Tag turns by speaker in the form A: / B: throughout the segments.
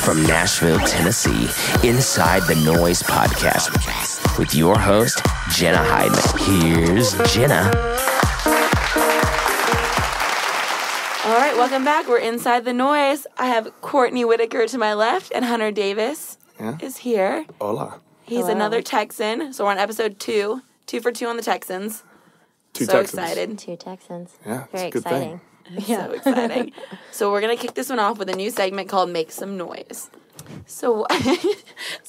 A: From Nashville, Tennessee, Inside the Noize podcast with your host, Jenna Hyden. Here's Jenna.
B: All right, welcome back. We're Inside the Noize. I have Courtney Whitaker to my left, and Hunter Davis is here.
C: Hola.
B: He's another Texan, so we're on episode 2. 2 for 2 on the Texans.
C: Two
B: so
C: Texans.
B: Excited.
D: 2 Texans.
C: Yeah,
D: Very
C: it's a good
D: exciting.
C: thing.
B: So exciting. So we're going to kick this one off with a new segment called Make Some Noise. So what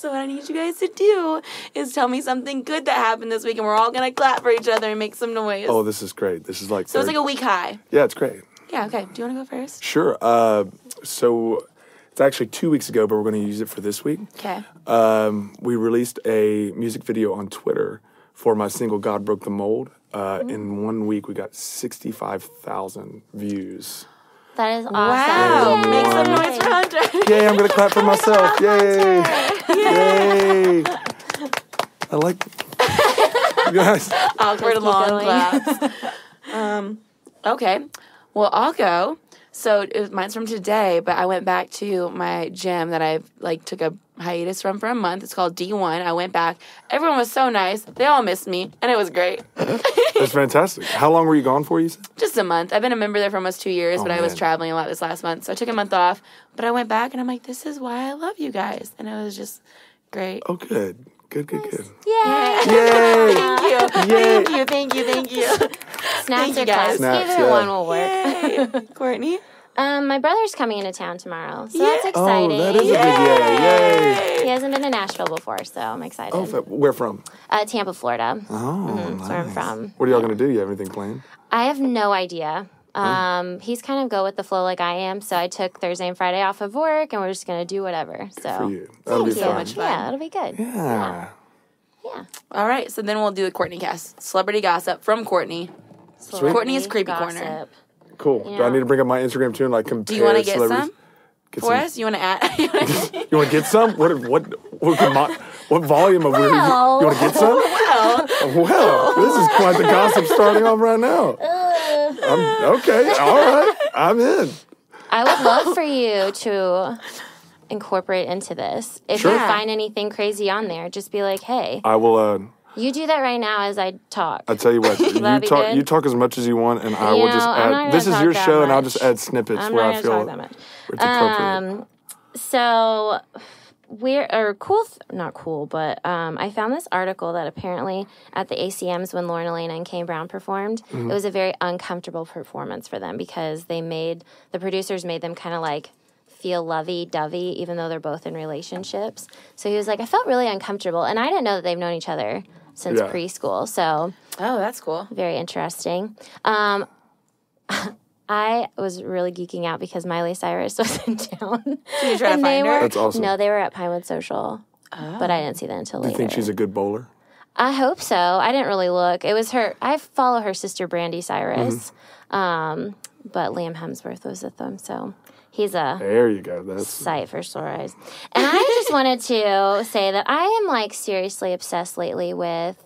B: I need you guys to do is tell me something good that happened this week, and we're all going to clap for each other and make some noise.
C: Oh, this is great. This is like...
B: So it's like a week high.
C: Yeah, it's great.
B: Yeah, okay. Do you want to go first?
C: Sure. So it's actually 2 weeks ago, but we're going to use it for this week.
B: Okay.
C: We released a music video on Twitter for my single God Broke the Mold. In 1 week, we got 65,000 views.
D: That is awesome.
B: Wow.
D: Yay.
B: Make some noise for Hunter.
C: Yay, I'm going to clap for myself. Yay. Yay. I like... You guys.
B: Awkward
D: keep
B: long
D: going.
B: claps. Okay. Well, I'll go. So mine's from today, but I went back to my gym that I took a hiatus from for a month. It's called D1. I went back. Everyone was so nice. They all missed me, and it was great.
C: That's fantastic. How long were you gone for, you said?
B: Just a month. I've been a member there for almost 2 years, but I was
C: man.
B: traveling a lot this last month, so I took a month off. But I went back, and I'm like, this is why I love you guys, and it was just great.
C: Oh, good. Good.
D: Yay.
C: Yay.
B: Thank you.
D: Snaps
B: you,
D: or
B: guys.
D: claps.
C: Snaps,
D: Either
C: yeah.
D: one will work.
B: Yay. Courtney?
D: My brother's coming into town tomorrow, so that's
C: Oh,
D: exciting.
C: that is a big yay.
D: He hasn't been to Nashville before, so I'm excited.
C: Oh, where from?
D: Tampa, Florida.
C: Oh,
D: That's where I'm from.
C: What are y'all going to do? You have anything planned?
D: I have no idea. He's kind of go with the flow like I am, so I took Thursday and Friday off of work, and we're just going to do whatever. So
C: For you. That'll be
B: so
C: fun.
B: much fun.
D: Yeah, it'll be good.
C: Yeah.
D: Yeah.
B: All right, so then we'll do the Courtney cast. Celebrity gossip from Courtney. Courtney is Creepy
D: Gossip.
B: Corner.
C: Cool. Do I need to bring up my Instagram too and like compare
B: Do you want to get
C: celebrities?
B: some for us? You want to add?
C: You want to get some? What volume of weird?
D: Well.
C: You want to get some? Well, this is quite the gossip starting off right now. Okay, all right, I'm in.
D: I would love for you to incorporate into this. If
C: Sure.
D: you find anything crazy on there, just be like, hey,
C: I will.
D: you do that right now as I talk.
C: I tell you what.
D: That'd be good.
C: You talk as much as you want, and I will just
D: I'm not
C: add.
D: gonna
C: This is
D: talk
C: your
D: that
C: show, and I'll
D: much.
C: just add snippets
D: I'm
C: where
D: not
C: I
D: going to
C: feel
D: talk that much.
C: it's appropriate.
D: So not cool, but I found this article that apparently at the ACMs when Lauren Elena and Kane Brown performed,
C: Mm-hmm.
D: it was a very uncomfortable performance for them because the producers made them kind of like feel lovey-dovey even though they're both in relationships. So he was like, I felt really uncomfortable, and I didn't know that they've known each other since
C: Yeah.
D: preschool, so
B: Oh, that's cool.
D: very interesting. I was really geeking out because Miley Cyrus was in town.
B: Did you try to
D: And
B: find her?
C: That's awesome.
D: No, they were at Pinewood Social, but I didn't see that until
C: Do you
D: later.
C: think she's a good bowler?
D: I hope so. I didn't really look. It was her. I follow her sister, Brandy Cyrus, but Liam Hemsworth was with them, so he's a
C: There you go. That's
D: sight for sore eyes. And I just wanted to say that I am like seriously obsessed lately with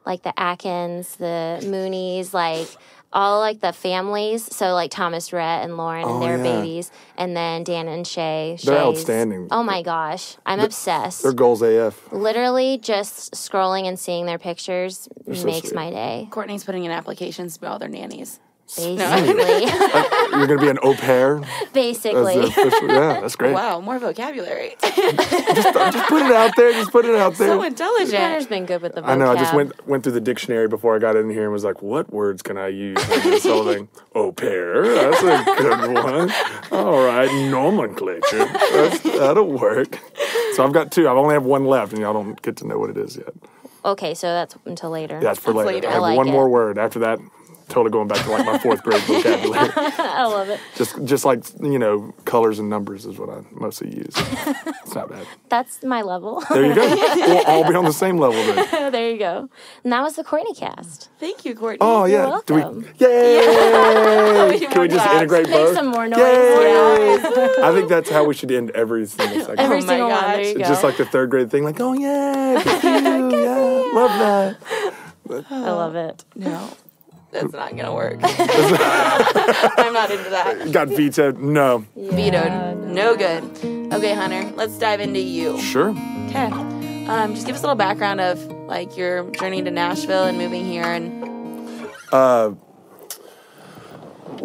D: like the Atkins, the Moonies, like all like the families. So like Thomas Rhett and Lauren and their
C: yeah.
D: babies, and then Dan and Shay.
C: They're
D: Shay's-
C: outstanding.
D: Oh my gosh, I'm obsessed.
C: They're goals AF.
D: Literally just scrolling and seeing their pictures
C: so
D: makes
C: sweet.
D: my day.
B: Courtney's putting in applications to be all their nannies.
D: Basically.
C: You're going to be an au pair?
D: Basically.
C: That's the official, yeah, that's great.
B: Wow, more vocabulary.
C: Just put it out there. Just put it out there.
B: So intelligent.
D: Hunter's been good with the vocab.
C: I know. I just went through the dictionary before I got in here and was like, what words can I use in this whole thing? Au pair. That's a good one. All right. Nomenclature. That'll work. So I've got two. I only have one left, and y'all don't get to know what it is yet.
D: Okay, so that's until later.
C: Yeah, it's for
B: That's
C: later.
B: later.
C: I have
D: I like
C: one
D: it.
C: more word. After that, totally going back to like my fourth grade vocabulary.
D: I love it.
C: Just like, colors and numbers is what I mostly use. It's not bad.
D: That's my level.
C: There you go. We'll all be on the same level then.
D: There you go. And that was the Courtney cast.
B: Thank you, Courtney.
C: Oh, yeah.
D: welcome.
C: Yay!
B: Yeah.
C: Can we just
B: Claps.
C: integrate
D: Make
C: both?
D: some more noise.
C: Yay! I think that's how we should end every single segment.
D: Every
B: Oh my
D: single one.
B: gosh.
D: There you go.
C: Just like the third grade thing, like, oh, yeah, good for you, yeah, love that.
D: I love it.
B: No. That's not gonna work. I'm not into that.
C: Got vetoed. No.
B: Vetoed. No good. Okay, Hunter, let's dive into you.
C: Sure.
B: Okay. Just give us a little background of like your journey to Nashville and moving here and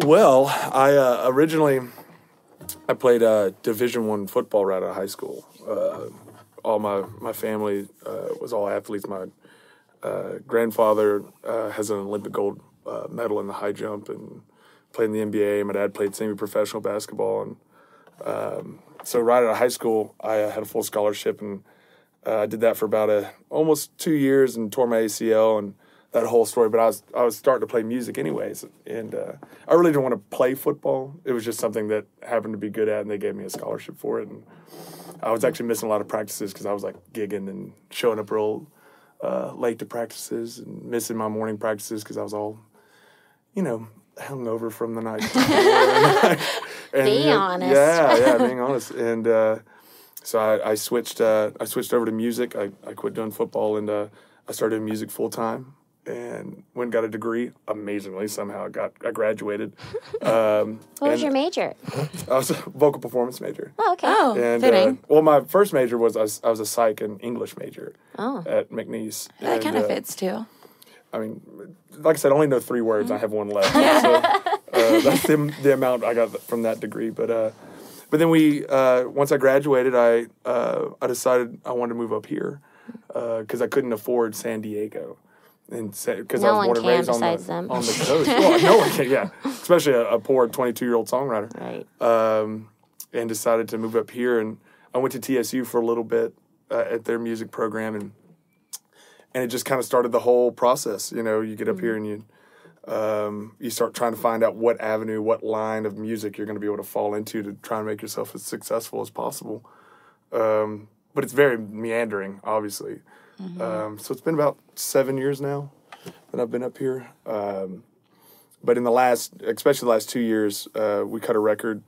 C: Well, I originally I played Division I football right out of high school. All my family was all athletes. My grandfather has an Olympic gold medal in the high jump and played in the NBA. My dad played semi-professional basketball, and so right out of high school, I had a full scholarship, and I did that for about almost 2 years and tore my ACL and that whole story. But I was starting to play music anyways, and I really didn't want to play football. It was just something that I happened to be good at, and they gave me a scholarship for it. And I was actually missing a lot of practices because I was like gigging and showing up real late to practices and missing my morning practices because I was all, hungover from the night before.
D: Be honest.
C: Yeah, being honest. And so I switched over to music. I quit doing football and I started doing music full time and went and got a degree. Amazingly, somehow I graduated.
D: What was your major?
C: I was a vocal performance major.
D: Oh, okay.
B: oh,
C: And
B: fitting.
C: well, my first major was I was a psych and English major
D: Oh.
C: at McNeese.
B: That kind of
C: And,
B: fits too.
C: I mean, like I said, I only know 3 words. I have 1 left. So that's the amount I got from that degree. But then once I graduated, I decided I wanted to move up here because I couldn't afford San Diego. And because I
D: No
C: was
D: one
C: born and
D: can
C: raised on
D: besides them.
C: the coast. Well, no one can, yeah. Especially a poor 22-year-old songwriter.
D: Right.
C: And decided to move up here. And I went to TSU for a little bit at their music program, and it just kind of started the whole process. You get up here and you start trying to find out what avenue, what line of music you're going to be able to fall into to try and make yourself as successful as possible. But it's very meandering, obviously. So it's been about 7 years now that I've been up here. But in especially the last 2 years, we cut a record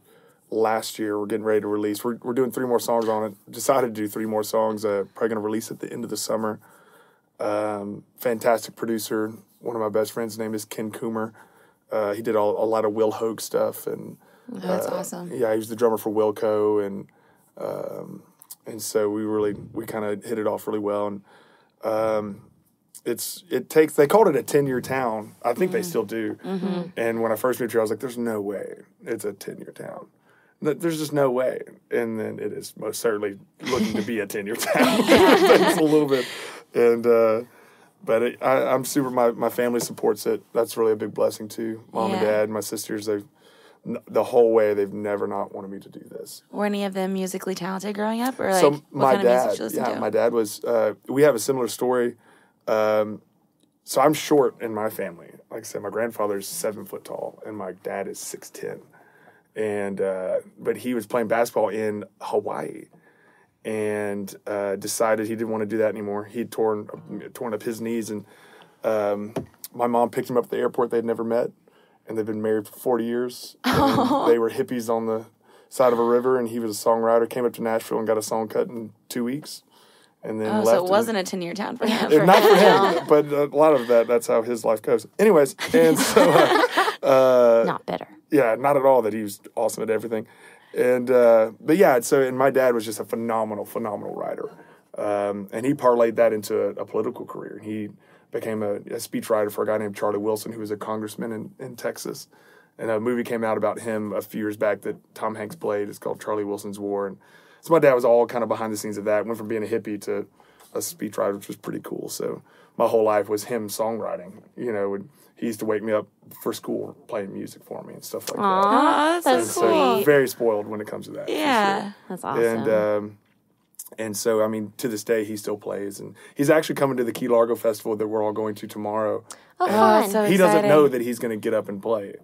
C: last year. We're getting ready to release. We're doing 3 more songs on it. Decided to do 3 more songs. Probably going to release at the end of the summer. Fantastic producer. One of my best friends' name is Ken Coomer. He did a lot of Will Hogue stuff, and
B: That's awesome.
C: yeah, he was the drummer for Wilco, and so we kind of hit it off really well. And they called it a 10-year town. I think they still do. And when I first moved here, I was like, "There's no way it's a 10-year town. There's just no way." And then it is most certainly looking to be a 10-year town. Thanks a little bit, and. But I'm super. My family supports it. That's really a big blessing too. Mom and Dad, my sisters. The whole way they've never not wanted me to do this.
B: Were any of them musically talented growing up, or like
C: So
B: what
C: my
B: kind of music
C: dad,
B: did you listen to?
C: my dad was. We have a similar story. So I'm short in my family. Like I said, my grandfather's 7 foot tall, and my dad is 6'10". And but he was playing basketball in Hawaii. And decided he didn't want to do that anymore. He'd torn up his knees, and my mom picked him up at the airport. They'd never met, and they've been married for 40 years. And they were hippies on the side of a river, and he was a songwriter. Came up to Nashville and got a song cut in 2 weeks, and then left.
B: So it wasn't a 10-year town for him.
C: Not for him, but a lot of that's how his life goes. Anyways, and so
D: Not bitter.
C: yeah, not at all that he was awesome at everything. And but yeah, and my dad was just a phenomenal writer, and he parlayed that into a political career. He became a speechwriter for a guy named Charlie Wilson, who was a congressman in Texas. And a movie came out about him a few years back that Tom Hanks played. It's called Charlie Wilson's War. And so my dad was all kind of behind the scenes of that. Went from being a hippie to a speechwriter, which was pretty cool. So my whole life was him songwriting. He used to wake me up for school playing music for me and stuff like that.
B: Oh, that's
D: so
B: cool.
D: sweet.
C: Very spoiled when it comes to that. for
B: Yeah.
C: sure.
D: That's awesome.
C: And so, I mean, to this day, he still plays. And he's actually coming to the Key Largo Festival that we're all going to tomorrow.
D: Oh,
C: And
D: fun.
B: so
C: he doesn't
B: exciting.
C: know that he's going to get up and play.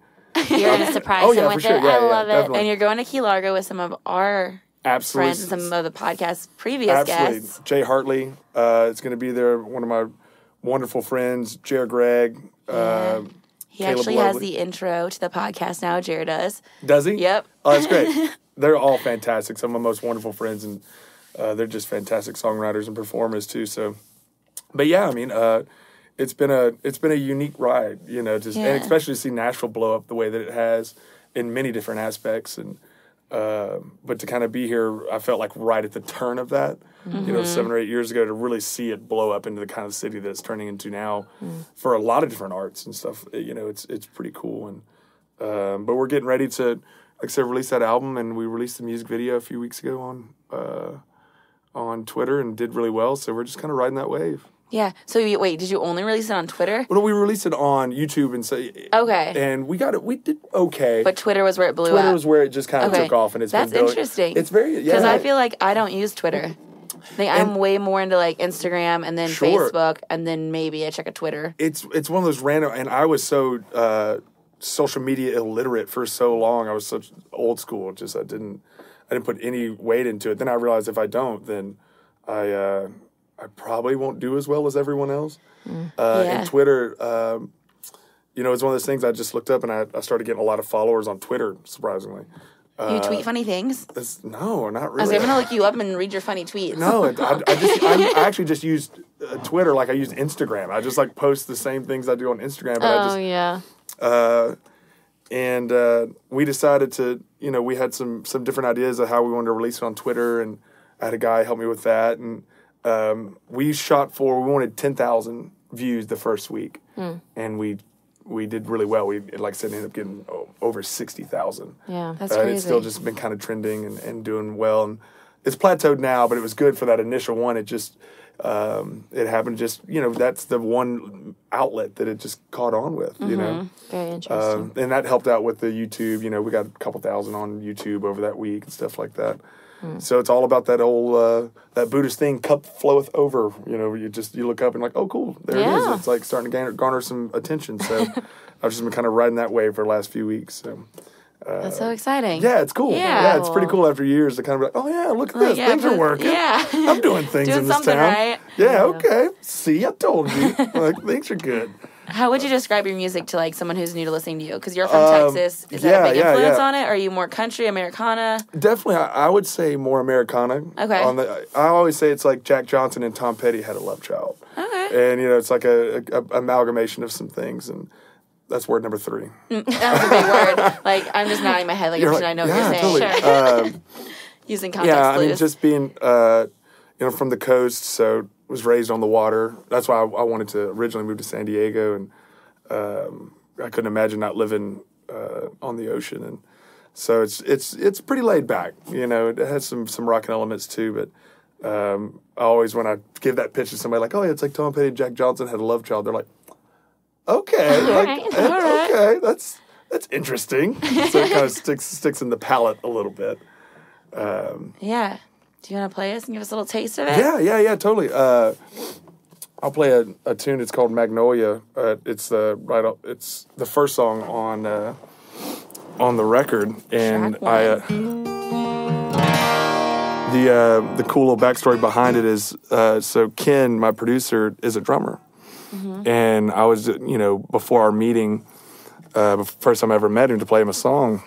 D: You're going to surprise
C: Oh,
D: him
C: yeah,
D: with
C: for sure.
D: it.
C: Yeah,
D: I
C: yeah,
D: love it.
C: definitely.
B: And you're going to Key Largo with some of our
C: Absolutely.
B: friends and some of the podcast's previous
C: Absolutely.
B: guests.
C: Jay Hartley is going to be there. One of my wonderful friends, Jared Gregg.
B: He
C: Caleb
B: actually has
C: Lovely.
B: the intro to the podcast now, Jared does.
C: Does he?
B: Yep.
C: Oh, that's great. They're all fantastic. Some of my most wonderful friends, and they're just fantastic songwriters and performers too. So, but yeah, I mean, it's been a unique ride, you know, just and especially to see Nashville blow up the way that it has in many different aspects, and but to kind of be here, I felt like right at the turn of that, you know, 7 or 8 years ago, to really see it blow up into the kind of city that it's turning into now for a lot of different arts and stuff. You know, it's pretty cool, and but we're getting ready to, like I said, release that album, and we released the music video a few weeks ago on Twitter and did really well. So we're just kind of riding that wave.
B: Yeah. So wait, did you only release it on Twitter?
C: Well, we released it on YouTube and
B: okay.
C: And we did okay.
B: But Twitter was where it blew up.
C: Twitter was where it just kind of took off, and
B: that's interesting.
C: It's very
B: because I feel like I don't use Twitter. I'm way more into like Instagram and then Facebook, and then maybe I check a Twitter.
C: It's one of those random, and I was so social media illiterate for so long. I was such old school. Just I didn't put any weight into it. Then I realized if I don't, then I probably won't do as well as everyone else. And Twitter, you know, it's one of those things I just looked up, and I started getting a lot of followers on Twitter, surprisingly.
B: You tweet funny things?
C: No, not really.
B: I was going to look you up and read your funny tweets.
C: No, I actually just used Twitter like I used Instagram. I just like post the same things I do on Instagram. But and we decided to, you know, we had some different ideas of how we wanted to release it on Twitter, and I had a guy help me with that, and we wanted 10,000 views the first week, and we did really well. We, like I said, ended up getting over 60,000.
D: Yeah, that's crazy.
C: It's still just been kind of trending and doing well, and it's plateaued now, but it was good for that initial one. It just, it happened just, you know, that's the one outlet that it just caught on with, you know.
D: Very interesting.
C: And that helped out with the YouTube. You know, we got a couple thousand on YouTube over that week and stuff like that. So it's all about that old that Buddhist thing, cup floweth over. You know, you look up and like, oh, cool, there it is. It's like starting to garner some attention. So I've just been kind of riding that wave for the last few weeks. So
B: that's so exciting.
C: Yeah, it's cool. Yeah, it's pretty cool after years to kind of be like, oh yeah, look at this, things are working. Yeah, I'm doing things in this town.
B: Right.
C: Yeah, okay. See, I told you, like things are good.
B: How would you describe your music to like someone who's new to listening to you? Because you're from Texas. Is that a big influence on it? Or are you more country, Americana?
C: Definitely, I would say more Americana.
B: Okay.
C: I always say it's like Jack Johnson and Tom Petty had a love child. Okay. And you know, it's like a amalgamation of some things, and that's word number 3.
B: That was a big word. Like I'm just nodding my head like I know what you're saying.
C: Totally.
B: Sure. Using context clues.
C: I mean, just being you know, from the coast, so was raised on the water. That's why I wanted to originally move to San Diego, and I couldn't imagine not living on the ocean. And so it's pretty laid back. You know, it has some rockin' elements too. But I always, when I give that pitch to somebody, like, oh yeah, it's like Tom Petty and Jack Johnson had a love child. They're like, okay, okay, that's interesting. So it kind of sticks in the palate a little bit.
B: Yeah. Do you want to play us and give us a little taste of it?
C: Yeah, totally. I'll play a tune. It's called Magnolia. It's it's the first song on the record, and the cool little backstory behind it is so Ken, my producer, is a drummer, and I was, you know, before our meeting, first time I ever met him to play him a song.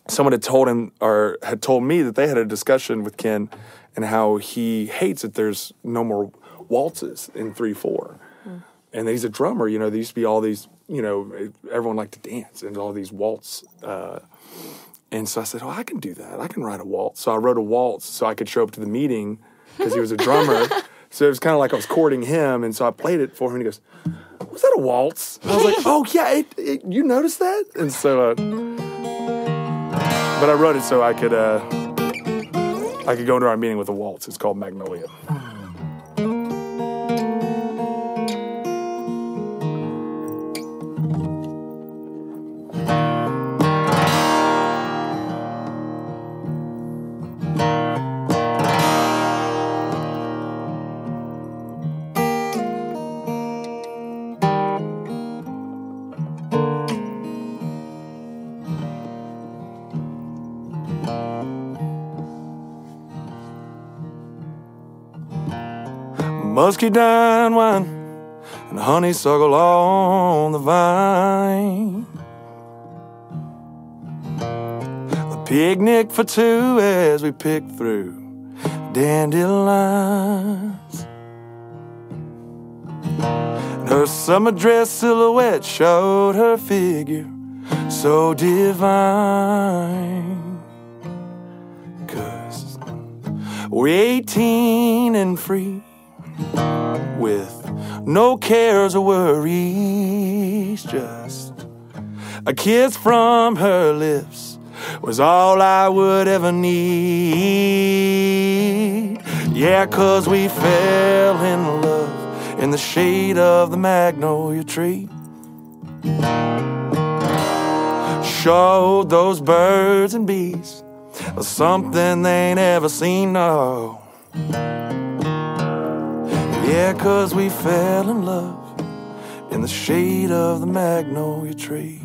C: Someone had told him, or had told me, that they had a discussion with Ken and how he hates that there's no more waltzes in 3/4. And that he's a drummer, you know, there used to be all these, you know, everyone liked to dance and all these waltz. And so I said, oh, I can do that. I can write a waltz. So I wrote a waltz so I could show up to the meeting because he was a drummer. So it was kind of like I was courting him. And so I played it for him and he goes, was that a waltz? And I was like, oh, yeah, you noticed that? And so... but I wrote it so I could go into our meeting with a waltz. It's called Magnolia. Muscadine wine and honeysuckle on the vine. A picnic for two as we pick through dandelions. And her summer dress silhouette showed her figure so divine. 'Cause we're 18 and free, with no cares or worries. Just a kiss from her lips was all I would ever need. Yeah, 'cause we fell in love in the shade of the magnolia tree. Showed those birds and bees something they ain't ever seen, no. Yeah, 'cause we fell in love in the shade of the magnolia tree.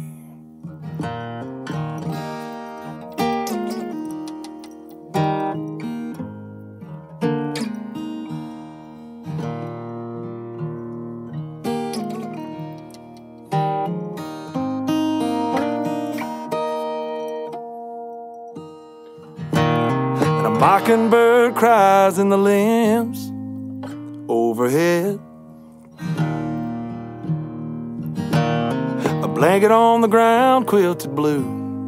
C: And a mockingbird cries in the limbs overhead. A blanket on the ground, quilted blue,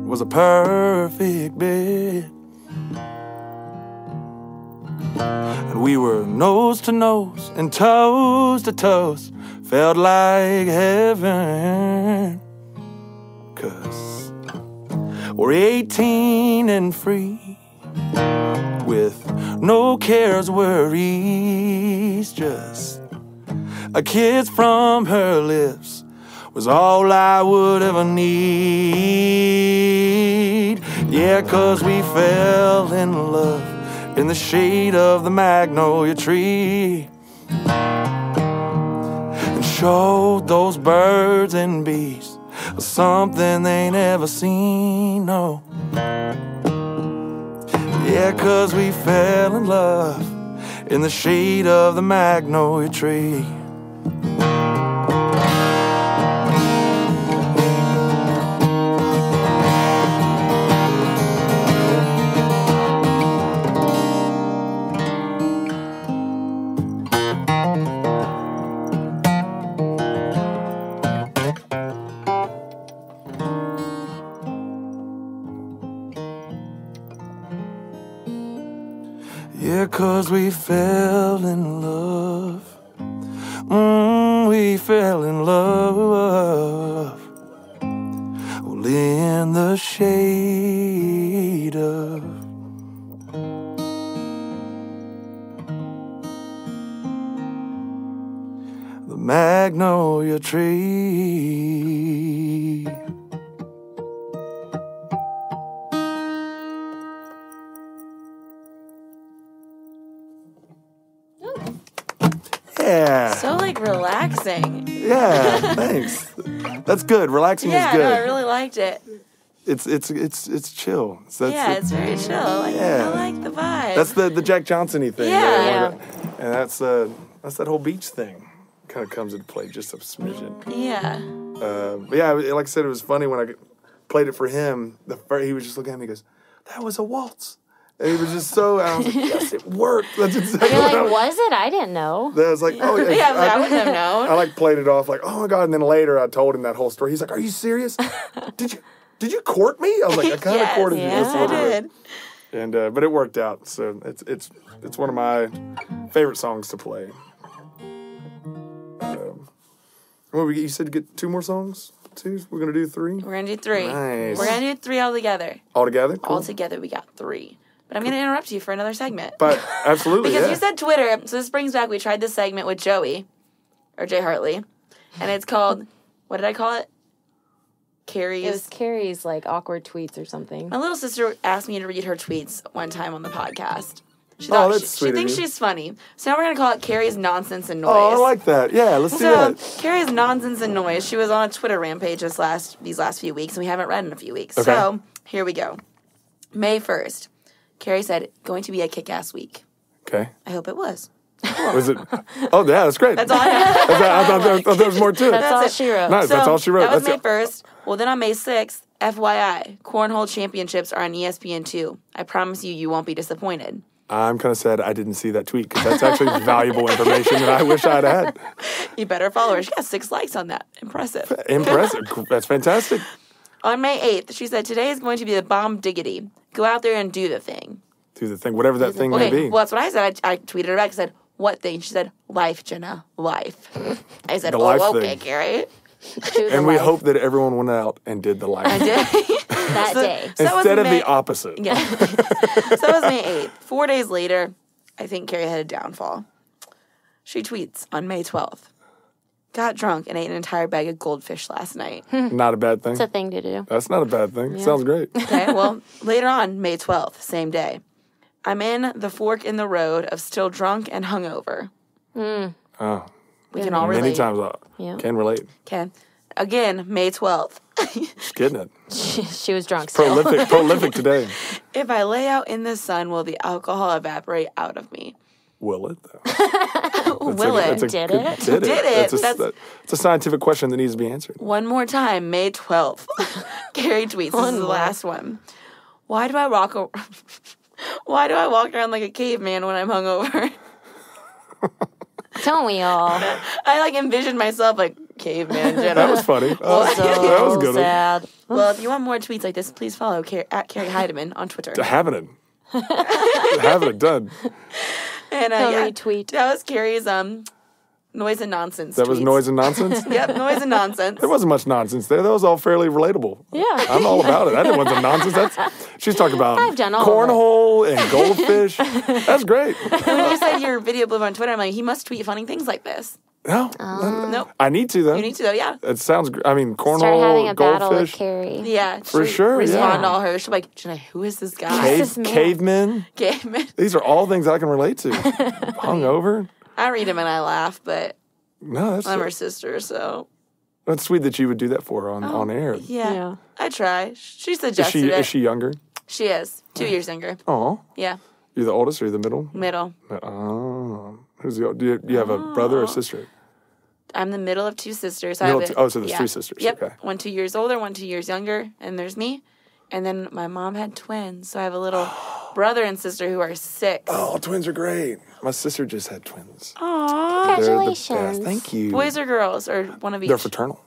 C: was a perfect bed. And we were nose to nose and toes to toes, felt like heaven. 'Cause we're 18 and free, with no cares, worries. Just a kiss from her lips was all I would ever need. Yeah, 'cause we fell in love in the shade of the magnolia tree. And showed those birds and bees something they ain't ever seen, no. Yeah, 'cause we fell in love in the shade of the magnolia tree. Yeah, 'cause we fell in love. We fell in love. Well, in the shade of the magnolia tree. Yeah.
B: So like relaxing.
C: Yeah, thanks. That's good. Relaxing is good.
B: Yeah, no, I really liked it.
C: It's chill.
B: It's very chill. Like,
C: Yeah.
B: I like the vibe.
C: That's the Jack Johnson-y thing.
B: Yeah.
C: And that's that whole beach thing kind of comes into play just a smidgen.
B: Yeah.
C: But yeah, like I said, it was funny when I played it for him. He was just looking at me and goes, "That was a waltz." And he was just so, and I was like, yes, it worked. That's exactly
D: You're
C: what I
D: like, was it? I didn't know.
C: I was like, oh, yeah.
B: Yeah, I wouldn't have known.
C: I like played it off like, oh my God. And then later I told him that whole story. He's like, are you serious? Did you court me? I was like, I kind of courted you.
B: Yes, I did.
C: And, but it worked out. So it's one of my favorite songs to play. You said to get 2 more songs? 2? We're going to do 3?
B: We're going to do 3.
C: Nice.
B: We're going to do 3 all together.
C: All together? Cool.
B: All together, we got 3. But I'm going to interrupt you for another segment.
C: But absolutely,
B: because
C: yeah.
B: you said Twitter, so this brings back, we tried this segment with Joey, or Jay Hartley, and it's called, what did I call it? Carrie's.
E: It was Carrie's, like, awkward tweets or something.
B: My little sister asked me to read her tweets one time on the podcast. She thinks she's funny. So now we're going to call it Carrie's Nonsense and Noise.
C: Oh, I like that. Yeah, let's do that.
B: Carrie's Nonsense and Noise. She was on a Twitter rampage these last few weeks, and we haven't read in a few weeks.
C: Okay.
B: So here we go. May 1st. Carrie said, going to be a kick-ass week.
C: Okay.
B: I hope it was.
C: Was it? Oh, yeah, that's great.
B: That's all I have.
C: I thought there was more to it.
D: That's all she wrote.
C: Nice, that's all she wrote.
B: That was
C: That's
B: May 1st. Well, then on May 6th, FYI, Cornhole Championships are on ESPN2. I promise you won't be disappointed.
C: I'm kind of sad I didn't see that tweet because that's actually valuable information that I wish I'd had.
B: You better follow her. She got 6 likes on that. Impressive.
C: Impressive. That's fantastic.
B: On May 8th, she said, today is going to be the bomb diggity. Go out there and do the thing.
C: Do the thing, whatever that thing may
B: Okay,
C: be.
B: well, that's what I said. I tweeted her back and said, what thing? She said, life, Jenna, life. I said,
C: The life
B: okay,
C: thing.
B: Carrie.
C: And we hope that everyone went out and did the life
B: I did.
D: that day.
B: So that was
C: instead of
B: May-
C: the opposite.
B: Yeah. So it was May 8th. 4 days later, I think Carrie had a downfall. She tweets on May 12th. Got drunk and ate an entire bag of goldfish last night.
C: Not a bad thing.
D: It's a thing to do.
C: That's not a bad thing. Sounds great.
B: Okay, well, later on, May 12th, same day. I'm in the fork in the road of still drunk and hungover.
C: Oh,
B: We can all
C: many
B: relate.
C: times I
D: Yeah.
C: can relate.
B: Okay. Again, May 12th.
C: Just getting it.
D: She was drunk still.
C: Prolific today.
B: If I lay out in the sun, will the alcohol evaporate out of me?
C: Will it though?
B: Will it?
D: Did it?
C: Did it?
B: That's-
C: It's a scientific question that needs to be answered.
B: One more time, May 12th. Carrie tweets. This is the last one. Why do I walk around like a caveman when I'm hungover?
D: Don't we all?
B: I envisioned myself like caveman Jenna.
C: That was funny.
D: So
C: that was a good one.
D: sad.
B: Well, if you want more tweets like this, please follow at Carrie Heidemann on Twitter.
C: Having it. Having it done.
B: And
D: He'll
B: yeah,
D: retweet.
B: that was Carrie's noise and nonsense.
C: That was
B: tweets.
C: noise and nonsense?
B: Yep, noise and nonsense.
C: There wasn't much nonsense there. That was all fairly relatable.
D: Yeah.
C: I'm all about it. I didn't want some nonsense. She's talking about
D: I've done all of it.
C: cornhole and goldfish. That's great.
B: When you said your video blew up on Twitter, I'm like, he must tweet funny things like this.
C: No.
B: Nope.
C: I need to, though.
B: You need to though, yeah.
C: It sounds I mean,
D: Start having
C: cornhole,
D: a battle with
C: goldfish,
D: Carrie.
B: Yeah.
C: For
B: she'll
C: sure,
B: Respond
C: yeah.
B: to all her. She'll be like, Jenna, who is this guy?
D: This man.
C: cavemen.
B: Caveman.
C: These are all things I can relate to. Hungover?
B: I read him and I laugh, but
C: No,
B: I'm her sister, so
C: that's sweet that you would do that for her on air.
B: yeah. I try. She
C: Is
B: suggested it.
C: is she younger?
B: She is. 2 years younger.
C: Oh,
B: Yeah.
C: you're the oldest or you're the middle?
B: Middle.
C: Oh, who's the? Do you have a brother or sister?
B: I'm the middle of 2 sisters.
C: Middle
B: I
C: of
B: have
C: two- oh, so there's 3 sisters.
B: Yep.
C: Okay.
B: 1 2 years older, 1 2 years younger, and there's me. And then my mom had twins, so I have a little brother and sister who are 6.
C: Oh, twins are great. My sister just had twins.
B: Aww.
C: They're the
D: Congratulations.
C: best. Thank you.
B: Boys or girls, or one of each?
C: They're fraternal,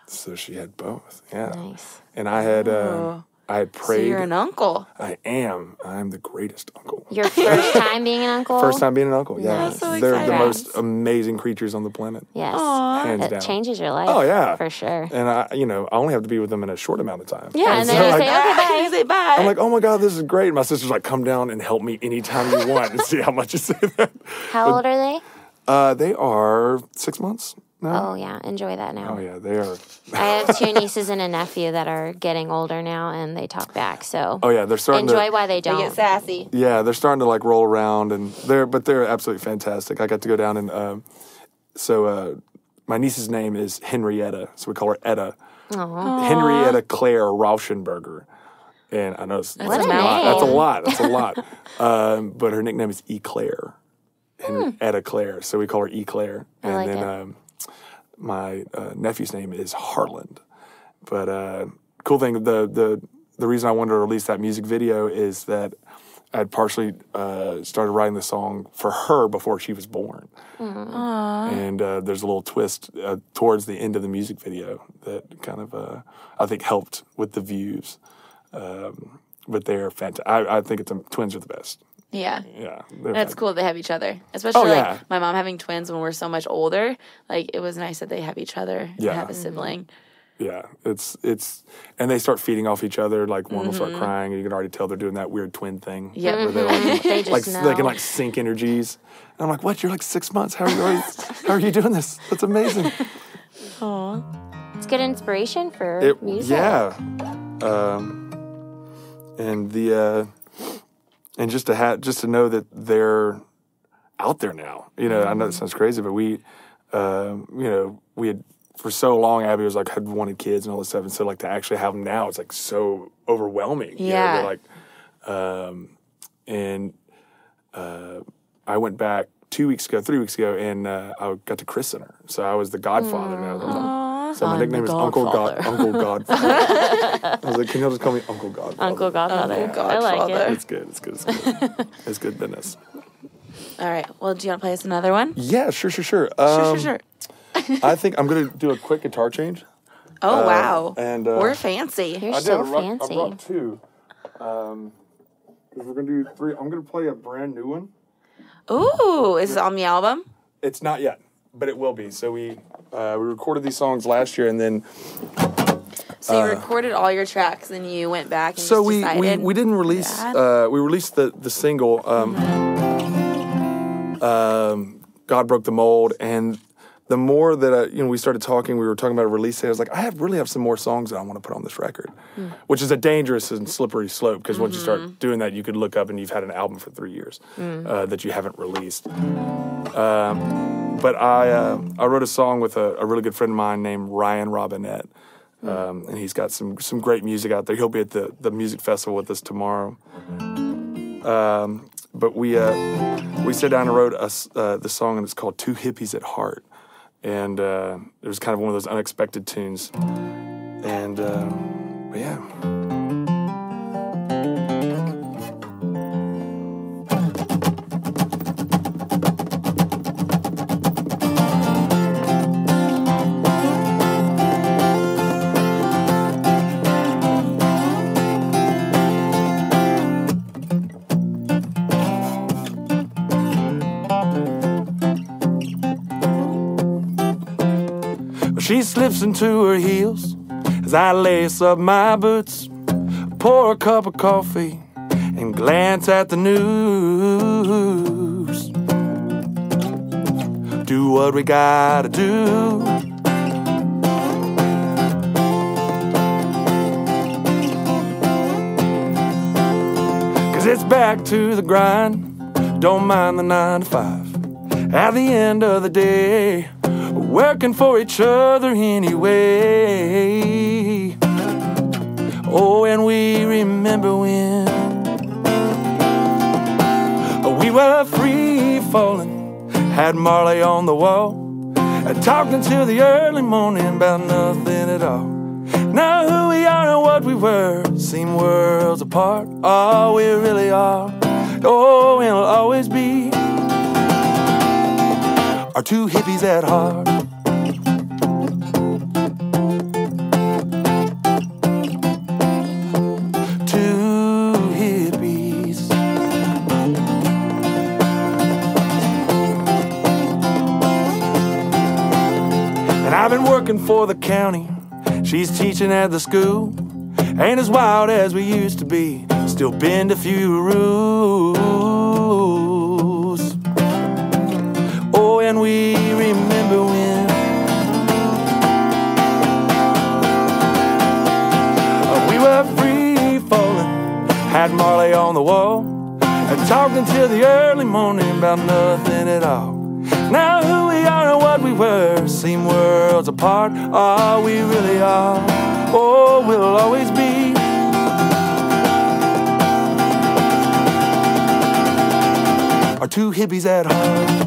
C: so she had both. Yeah.
D: Nice.
C: And I had
B: So
C: prayed.
B: you're an uncle.
C: I am. I'm the greatest uncle.
D: Your first time being an uncle?
C: First time being an uncle. Yeah.
D: Nice.
B: So
C: They're
B: excited.
C: the most amazing creatures on the planet.
D: Yes.
C: Hands
D: It
C: down.
D: changes your life.
C: Oh yeah.
D: For sure.
C: And I only have to be with them in a short amount of time.
D: Yeah, and
C: so,
D: then you
C: like,
D: say, okay, bye.
B: You say bye.
C: I'm like, oh my God, this is great. My sister's like, come down and help me anytime you want. And see how much you say that.
D: How old are they?
C: They are 6 months now.
D: Oh, yeah. Enjoy that now.
C: Oh yeah, they are.
D: I have 2 nieces and a nephew that are getting older now, and they talk back. So
C: Oh yeah, they're starting
D: enjoy
C: to.
D: while they
B: they
D: don't.
B: get sassy.
C: Yeah, they're starting to like roll around, and they're absolutely fantastic. I got to go down and my niece's name is Henrietta, so we call her Etta. Henrietta Claire Rauschenberger. And I know that's a
D: a
C: lot.
D: name.
C: That's a lot. That's a lot. But her nickname is Eclair. Etta Claire. So we call her Eclair. And
D: like
C: then my nephew's name is Harland. But cool thing, the reason I wanted to release that music video is that I'd partially started writing the song for her before she was born. And there's a little twist towards the end of the music video that kind of, I think, helped with the views. But they're fantastic. I think twins are the best.
B: Yeah.
C: Yeah.
B: That's cool they have each other. Especially
C: yeah.
B: my mom having twins when we're so much older. Like it was nice that they have each other and
C: Yeah.
B: have a sibling.
C: Yeah, it's and they start feeding off each other. Like one will start crying, and you can already tell they're doing that weird twin thing.
B: Yep.
C: where they like,
D: They just know.
C: they can like sync energies. And I'm like, what? You're like 6 months. How are you doing this? That's amazing.
D: It's good inspiration for music.
C: Yeah, and just to know that they're out there now. I know that sounds crazy, but we had. For so long, Abby was like had wanted kids and all this stuff, and so like to actually have them now, it's like so overwhelming.
B: Yeah.
C: I went back 3 weeks ago, and I got to christen her, so I was the godfather now. So my
B: I'm
C: nickname
B: the
C: is Uncle
B: Godfather.
C: Uncle Godfather. I was like, can y'all just call me Uncle Godfather?
D: Uncle Godfather.
B: Uncle
D: I like
B: Godfather.
D: it.
C: It's good. It's good. It's good. It's good business.
B: All right. Well, do you want to play us another one?
C: Yeah, sure.
B: Sure.
C: I think I'm going to do a quick guitar change.
B: Oh, wow.
C: And
B: We're fancy.
D: You're
C: I
D: so
C: I
D: fancy.
C: brought two. Because we're going to do three. I'm going to play a brand new one.
B: Ooh, is it on the album?
C: It's not yet, but it will be. So we recorded these songs last year, and then
B: So you recorded all your tracks, and you went back and
C: so
B: just
C: we
B: decided.
C: we didn't release. We released the single. God Broke the Mold, and the more that we started talking, we were talking about a release date. I was like, I really have some more songs that I want to put on this record, which is a dangerous and slippery slope because once you start doing that, you could look up and you've had an album for 3 years that you haven't released. But I wrote a song with a really good friend of mine named Ryan Robinette, and he's got some great music out there. He'll be at the music festival with us tomorrow. But we sat down and wrote the song, and it's called Two Hippies at Heart. And it was kind of one of those unexpected tunes. And, but yeah. She slips into her heels as I lace up my boots, pour a cup of coffee, and glance at the news. Do what we gotta do. Cause it's back to the grind, don't mind the 9 to 5. At the end of the day, working for each other anyway. Oh, and we remember when we were free falling, had Marley on the wall, and talked until the early morning about nothing at all. Now who we are and what we were seem worlds apart. All we really are, oh, and will always be, are two hippies at heart. Two hippies. And I've been working for the county, she's teaching at the school. Ain't as wild as we used to be, still bend a few rules. Oh, and we remember when we were free falling, had Marley on the wall, and talked until the early morning about nothing at all. Now who we are and what we were seem worlds apart. All we really are, oh, we'll always be, are two hippies at heart.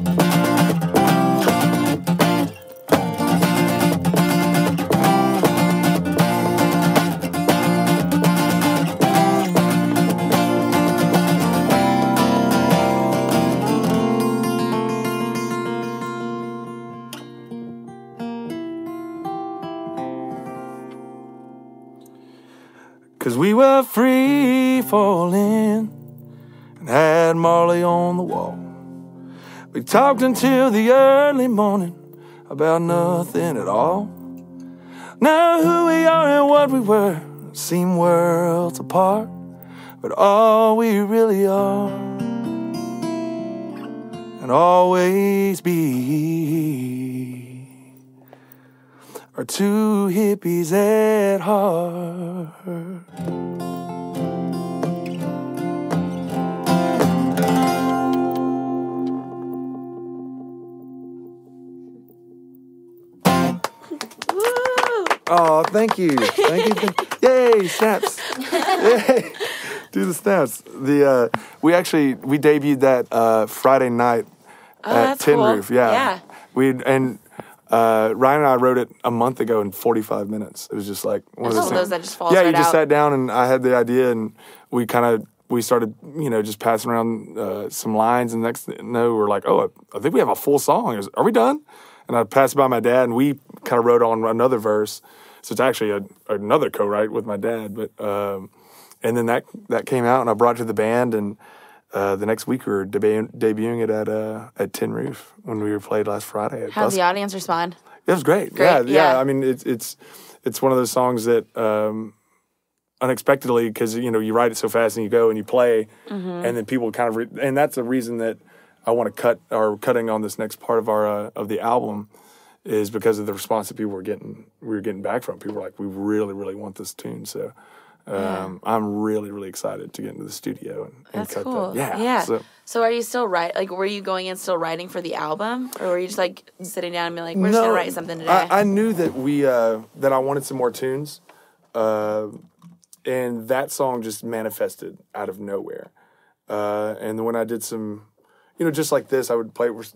C: Cause we were free falling and had Marley on the wall. We talked until the early morning about nothing at all. Now who we are and what we were seem worlds apart, but all we really are and always be are two hippies at heart. Oh, thank you. Thank you. Yay, snaps. Yay. Do the snaps. We debuted that Friday night at
B: that's
C: Tin
B: cool.
C: Roof. Yeah.
B: Yeah.
C: Ryan and I wrote it a month ago in 45 minutes. It was just like one of
B: One
C: those
B: of those
C: things.
B: that just falls
C: Yeah,
B: right
C: you just
B: out.
C: sat down and I had the idea and we started, just passing around some lines and next thing you know, we're like, oh, I think we have a full song. Are we done? And I passed it by my dad and we kind of wrote on another verse. So it's actually another co-write with my dad. But and then that came out and I brought it to the band and the next week we were debuting it at Tin Roof when we were played last Friday.
B: How'd the audience respond?
C: It was great.
B: Great, yeah.
C: I mean, it's one of those songs that unexpectedly, because you write it so fast and you go and you play, and then people kind of and that's the reason that I want to cutting on this next part of our of the album is because of the response that we were getting back from people. Were like, we really, really want this tune. So I'm really, really excited to get into the studio and
B: That's
C: cut
B: cool.
C: that. Yeah.
B: So are you still were you going in still writing for the album, or were you just like sitting down and being like, we're just gonna write something today?
C: I knew that that I wanted some more tunes, and that song just manifested out of nowhere. And when I did some, just like this, I would play it with,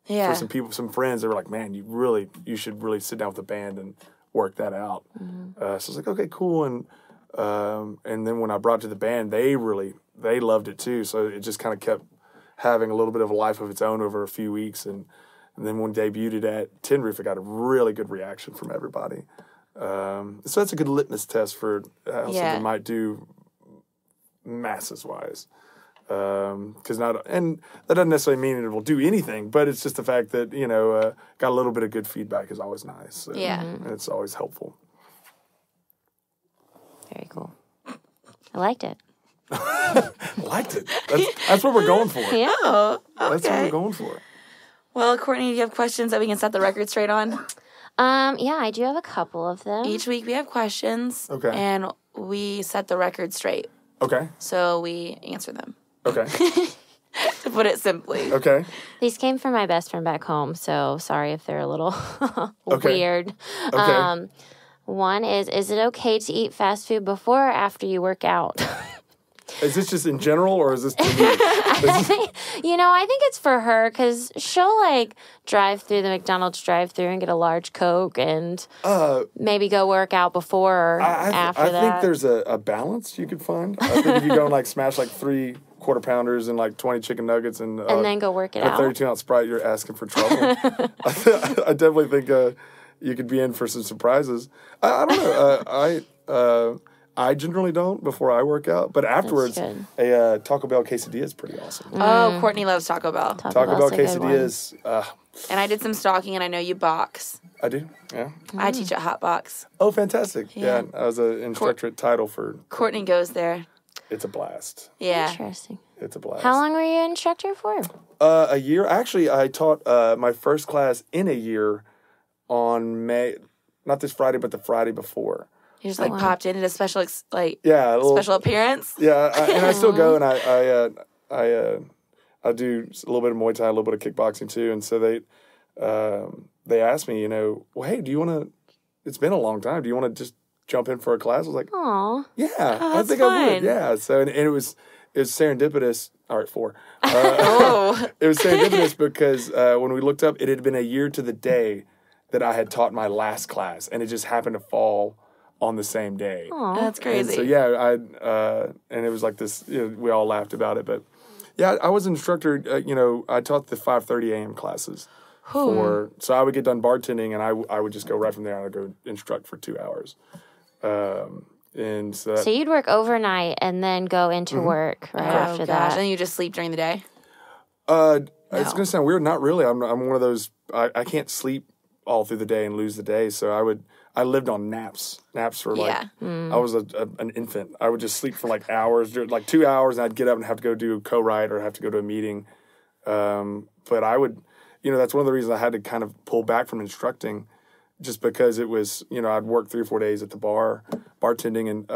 C: for some people, some friends. They were like, man, you should really sit down with the band and work that out. So I was like, okay, cool. And then when I brought it to the band, they loved it too. So it just kind of kept having a little bit of a life of its own over a few weeks. And then when debuted it at Tin Roof, it got a really good reaction from everybody. So that's a good litmus test for how something might do masses-wise. Because that doesn't necessarily mean it will do anything, but it's just the fact that, got a little bit of good feedback is always nice. So, and it's always helpful.
D: Very cool. I liked it.
C: Liked it. That's what we're going for.
D: Yeah.
B: Oh, okay.
C: That's what we're going for.
B: Well, Courtney, do you have questions that we can set the record straight on?
D: Yeah, I do have a couple of them.
B: Each week we have questions.
C: Okay.
B: And we set the record straight.
C: Okay.
B: So we answer them.
C: Okay.
B: To put it simply.
C: Okay.
D: These came from my best friend back home, so sorry if they're a little
C: Okay.
D: weird.
C: Okay.
D: One is it okay to eat fast food before or after you work out?
C: Is this just in general, or is this to me?
D: I think it's for her because she'll drive through the McDonald's drive-through and get a large Coke and maybe go work out before or after that.
C: I think there's a balance you could find. I think if you go and smash 3 quarter pounders and 20 chicken nuggets and
D: then go work it
C: a
D: out.
C: 32-ounce Sprite, you're asking for trouble. I definitely think you could be in for some surprises. I don't know. I generally don't before I work out, but afterwards, a Taco Bell quesadilla is pretty awesome.
B: Oh, Courtney loves Taco Bell.
C: Taco Bell quesadillas.
B: And I did some stalking, and I know you box.
C: I do, yeah.
B: I teach at Hot Box.
C: Oh, fantastic. Yeah, I was an instructor at Tidal for...
B: Courtney goes there.
C: It's a blast.
B: Yeah.
D: Interesting.
C: It's a blast.
D: How long were you an instructor for?
C: A year. Actually, I taught my first class in a year on not this Friday, but the Friday before.
B: You just popped in at a special special appearance.
C: Yeah, and I still go and I do a little bit of Muay Thai, a little bit of kickboxing too, and so they asked me, well, hey, do you want to? It's been a long time. Do you want to just jump in for a class? I was like,
D: Aw.
C: yeah, I think
B: fun.
C: I would. Yeah, so and it was serendipitous. All right, 4. It was serendipitous because when we looked up, it had been a year to the day that I had taught my last class, and it just happened to fall on the same day.
D: Aww.
B: That's crazy.
C: And so and it was like this. We all laughed about it, but yeah, I was an instructor. I taught the 5:30 a.m. classes. So I would get done bartending, and I would just go right from there. I would go instruct for 2 hours. And so
D: you'd work overnight and then go into work right after that.
B: And then you just sleep during the day?
C: It's gonna sound weird. Not really. I'm one of those. I can't sleep all through the day and lose the day. So I lived on naps. Naps for I was an infant. I would just sleep for hours, 2 hours, and I'd get up and have to go do a co-write or have to go to a meeting. But I would, that's one of the reasons I had to kind of pull back from instructing, just because it was, I'd work 3 or 4 days at the bar, bartending, and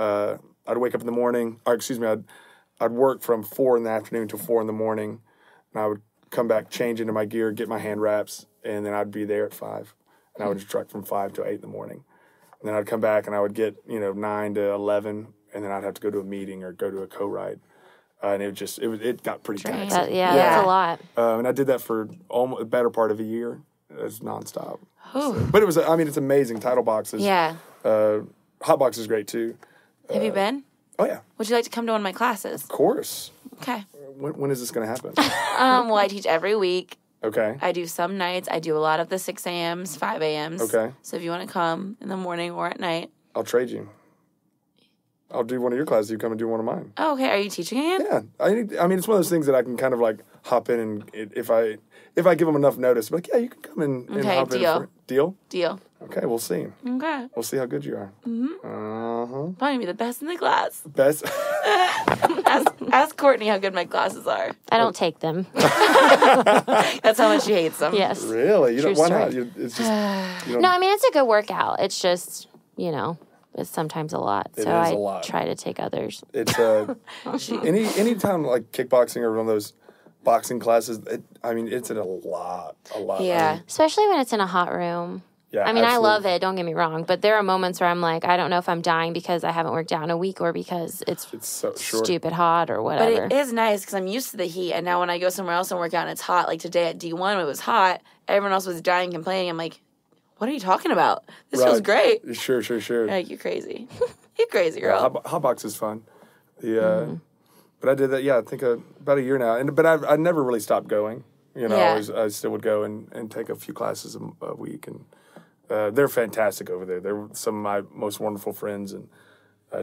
C: I'd wake up in the morning. I'd work from 4 in the afternoon till 4 in the morning, and I would come back, change into my gear, get my hand wraps, and then I'd be there at 5. And I would instruct from 5 to 8 in the morning. And then I'd come back and I would get, 9 to 11, and then I'd have to go to a meeting or go to a co-write. And it got pretty taxing.
D: That's a lot.
C: And I did that for almost a better part of a year. It was nonstop. But it was, I mean, it's amazing. Tidal boxes.
B: Yeah.
C: Hot box is great too.
B: Have you been?
C: Oh yeah,
B: Would you like to come to one of my classes?
C: of course.
B: Okay.
C: When is this going to happen?
B: Well, I teach every week.
C: Okay.
B: I do some nights. I do a lot of the 6 a.m.s, 5 a.m.s.
C: Okay.
B: So if you want to come in the morning or at night.
C: I'll trade you. I'll do one of your classes. You come and do one of mine.
B: Oh, okay. Are you teaching again?
C: Yeah. I mean, it's one of those things that I can kind of like hop in and if I give them enough notice, like, yeah, you can come in and
B: Okay,
C: hop
B: deal.
C: in. Deal?
B: Deal.
C: Okay, we'll see.
B: Okay.
C: We'll see how good you are.
B: Probably gonna be the best in the class.
C: Best.
B: Ask Courtney how good my classes are.
D: I don't take them.
B: That's how much she hates them.
D: Yes.
C: Really?
D: True
C: Why
D: story.
C: not? It's just. You don't,
D: No, I mean, it's a good workout. It's just, it's sometimes a lot.
C: It
D: So
C: is
D: I
C: a lot.
D: try to take others.
C: It's any time like kickboxing or one of those boxing classes. It's a lot.
B: Yeah.
C: I mean,
D: Especially when it's in a hot room.
C: yeah.
D: I mean, I love
C: absolutely.
D: it, don't get me wrong. But there are moments where I'm like, I don't know if I'm dying because I haven't worked out in a week or because it's
C: so short.
D: stupid hot or
B: But
D: whatever.
B: it is nice because I'm used to the heat. And now when I go somewhere else and work out and it's hot, like today at D1 when it was hot, everyone else was dying, complaining. I'm like, what are you talking about? This feels great.
C: Sure.
B: They're like, you're crazy. You're crazy, girl.
C: Hot box is fun. But I did that. Yeah, I think about a year now. But I never really stopped going.
B: Yeah.
C: I still would go and take a few classes a week, and they're fantastic over there. They're some of my most wonderful friends, and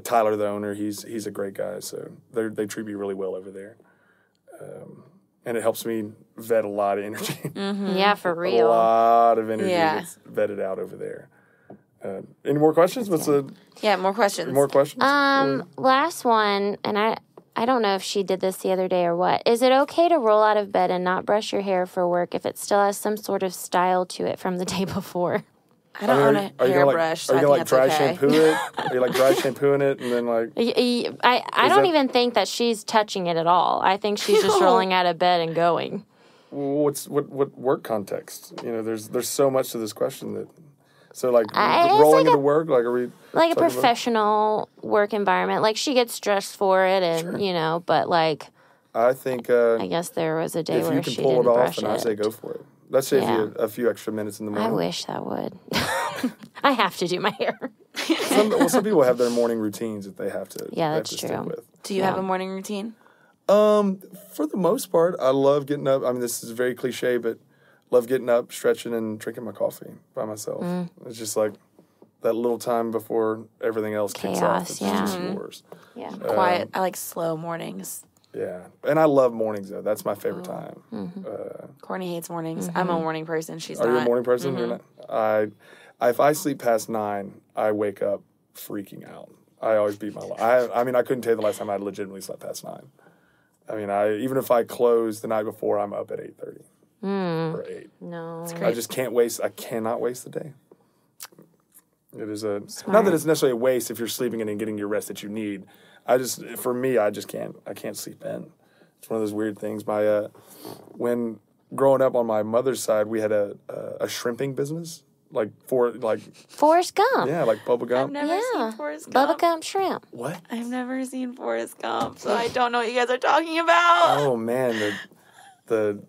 C: Tyler, the owner, he's a great guy. So they treat me really well over there, and it helps me vet a lot of energy.
D: Yeah, for
C: A
D: real.
C: lot of energy
B: Yeah.
C: gets vetted out over there. Any more questions?
B: Yeah, more questions.
C: More questions?
D: Last one, and I don't know if she did this the other day or what. Is it okay to roll out of bed and not brush your hair for work if it still has some sort of style to it from the day before?
B: I don't own a
C: Are you
B: hairbrush, so
C: Are
B: I
C: you
B: think
C: gonna
B: that's
C: dry
B: okay.
C: shampoo it? Are you like dry shampooing it and then like?
D: I don't even think that she's touching it at all. I think she's just
B: No.
D: rolling out of bed and going.
C: What work context? There's so much to this question that. So like
D: It's
C: rolling
D: like
C: into work, like are we
D: like a
C: talking about-
D: professional work environment. Like she gets dressed for it, and but like
C: I think
D: I guess there was a day
C: if
D: where
C: you can
D: she
C: pull
D: didn't
C: it off,
D: brush
C: then
D: it.
C: I say go for it. Let's say
D: Yeah.
C: a few extra minutes in the morning.
D: I wish that would. I have to do my hair.
C: Some people have their morning routines that they have to.
D: Yeah,
C: they have
D: that's
C: to stick
D: true.
C: with.
B: Do you have a morning routine?
C: For the most part, I love getting up. I mean, this is very cliche, but love getting up, stretching, and drinking my coffee by myself. It's just like that little time before everything else kicks off.
D: Chaos,
C: It's
D: yeah.
C: just yours.
D: Yeah.
B: Quiet. I like slow mornings.
C: Yeah, and I love mornings though. That's my favorite time.
B: Courtney hates mornings. I'm a morning person. She's
C: Are
B: not.
C: you a morning person? You're not. If I sleep past 9, I wake up freaking out. I always beat my life. I mean, I couldn't tell you the last time I legitimately slept past 9. I mean, even if I close the night before, I'm up at 8:30 or 8.
D: No.
C: I just can't waste. I cannot waste the day. It is not that it's necessarily a waste if you're sleeping in and getting your rest that you need. For me, I just can't. I can't sleep in. It's one of those weird things. When growing up on my mother's side, we had a shrimping business,
D: Forrest Gump.
C: yeah, like bubble gum.
B: I've never
D: Yeah.
B: seen Forrest Gump.
D: Bubba Gump Shrimp.
C: What?
B: I've never seen Forrest Gump, so I don't know what you guys are talking about.
C: Oh man, the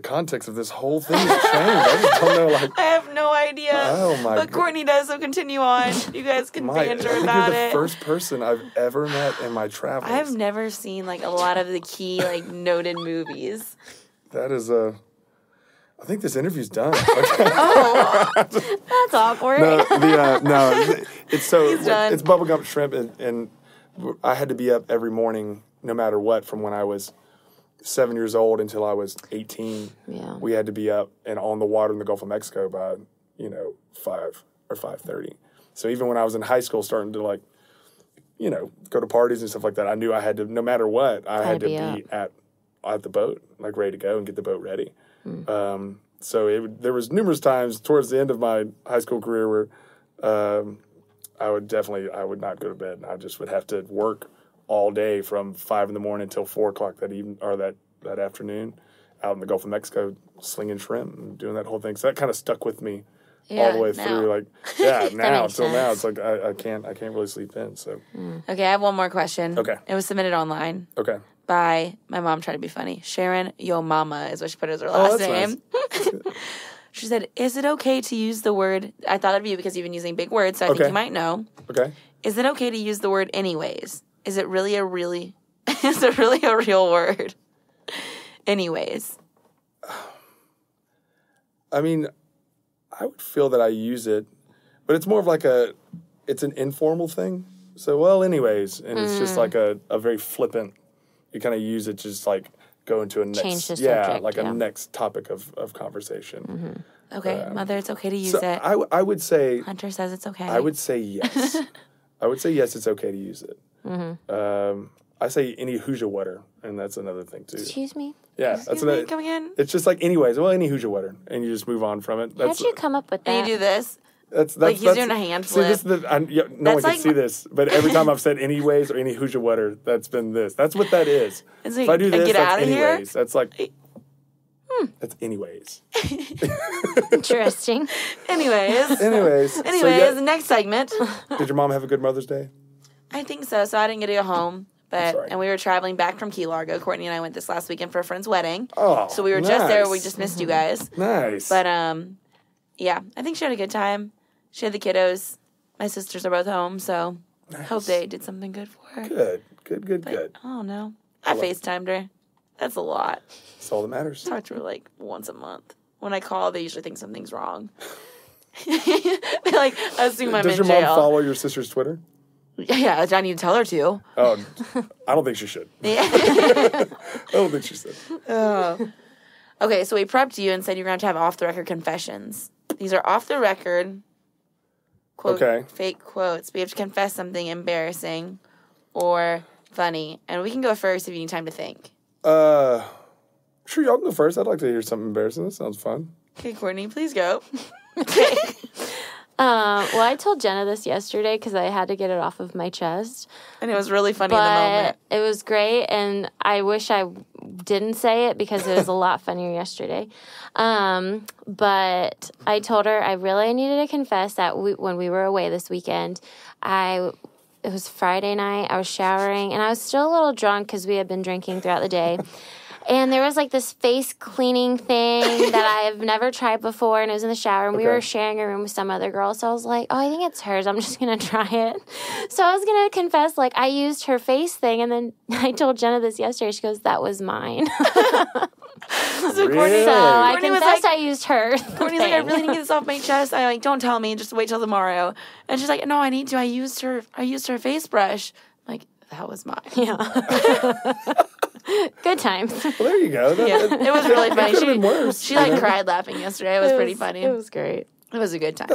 C: context of this whole thing has changed. I just don't know. Like,
B: I have no idea.
C: Oh, my
B: But Courtney does, so continue on. You guys can
C: I
B: banter
C: think
B: about
C: you're the
B: it.
C: first person I've ever met in my travels.
B: I've never seen like a lot of the key noted movies.
C: That is I think this interview's done.
D: That's awkward.
C: It's so
B: He's done.
C: it's bubblegum shrimp, and I had to be up every morning, no matter what, from when I was 7 years old until I was 18.
D: Yeah.
C: We had to be up and on the water in the Gulf of Mexico by 5 or 5:30. So even when I was in high school, starting to go to parties and stuff like that, I knew I had to, no matter what, I had to be at the boat, like ready to go and get the boat ready. So there was numerous times towards the end of my high school career where I would not go to bed. And I just would have to work all day from 5 a.m. until 4 o'clock that evening or that afternoon out in the Gulf of Mexico slinging shrimp and doing that whole thing. So that kind of stuck with me all the way through. Like, now
D: makes
C: until now,
D: sense.
C: it's like I can't really sleep in. So
B: Okay, I have one more question.
C: Okay.
B: It was submitted online
C: okay.
B: by my mom. Tried to be funny. Sharon Yo Mama is what she put as her
C: Oh,
B: last
C: that's
B: name. She said, is it okay to use the word, I thought of you because you've been using big words, so I think
C: Okay.
B: you might know.
C: Okay.
B: Is it okay to use the word anyways? Is it really a real word? Anyways.
C: I mean, I would feel that I use it, but it's more of like it's an informal thing. So, well, anyways, and it's just like a very flippant, you kind of use it to just like go into a next,
D: Change the subject,
C: like
D: yeah.
C: a next topic of conversation.
B: Okay, Mother, it's okay to use
C: So
B: it.
C: I would say,
B: Hunter says it's okay.
C: I would say yes. I would say yes, it's okay to use it. I say any Hoosier wetter, and that's another thing too.
D: Excuse me?
C: Yeah,
B: Excuse me, come again?
C: It's just like anyways, well, any Hoosier wetter, and you just move on from it.
D: How'd you come up with that?
B: And you do this.
C: That's
B: Like he's doing a hand
C: See, this
B: flip.
C: is no one
B: That's
C: can
B: like
C: see this, but every time I've said anyways or any Hoosier wetter, that's been this. That's what that is.
B: It's
C: If
B: like,
C: I do this,
B: get
C: that's
B: out of here.
C: anyways. That's like, that's anyways.
D: Interesting.
B: Anyways.
C: Anyways.
B: Anyways, next segment.
C: Did your mom have a good Mother's Day?
B: I think so. So I didn't get to go home.
C: sorry.
B: And we were traveling back from Key Largo. Courtney and I went this last weekend for a friend's wedding.
C: Oh,
B: So we were just there. We
C: nice.
B: just missed you guys.
C: Nice.
B: But yeah, I think she had a good time. She had the kiddos. My sisters are both home, so I hope they did something good for her.
C: good.
B: I don't know. I FaceTimed her. That's a lot.
C: That's all that matters.
B: Talk to her like once a month. When I call, they usually think something's wrong. They like assume I'm
C: Does
B: in
C: your mom
B: jail.
C: follow your sister's Twitter?
B: Yeah, I need to tell her to.
C: Oh, I don't think she should.
B: Yeah.
C: I don't think she should.
B: Okay, so we prepped you and said you're going to have off-the-record confessions. These are off-the-record, quote,
C: Okay.
B: fake quotes. We have to confess something embarrassing or funny. And we can go first if you need time to think.
C: Sure, y'all can go first. I'd like to hear something embarrassing. That sounds fun.
B: Okay, Courtney, please go.
D: Well, I told Jenna this yesterday because I had to get it off of my chest.
B: And it was really funny in the
D: But
B: moment.
D: it was great, and I wish I didn't say it because it was a lot funnier yesterday. But I told her I really needed to confess that when we were away this weekend, it was Friday night, I was showering, and I was still a little drunk because we had been drinking throughout the day. And there was like this face cleaning thing that I have never tried before, and it was in the shower, and we
C: Okay.
D: were sharing a room with some other girl. So I was like, oh, I think it's hers. I'm just going to try it. So I was going to confess, like, I used her face thing, and then I told Jenna this yesterday. She goes, that was mine.
B: So
C: Really?
B: Courtney,
D: So I
B: Courtney was
D: confessed
B: like,
D: I used her.
B: Courtney's like, I really need to get this off my chest. I like, don't tell me, just wait till tomorrow. And she's like, no, I need to. I used her face brush. I'm like, that was mine.
D: Yeah. Good times.
C: Well, there you go.
B: Yeah, it was really funny.
C: Could've been worse.
B: She like cried laughing yesterday. It was pretty funny.
D: It was great.
B: It was a good time.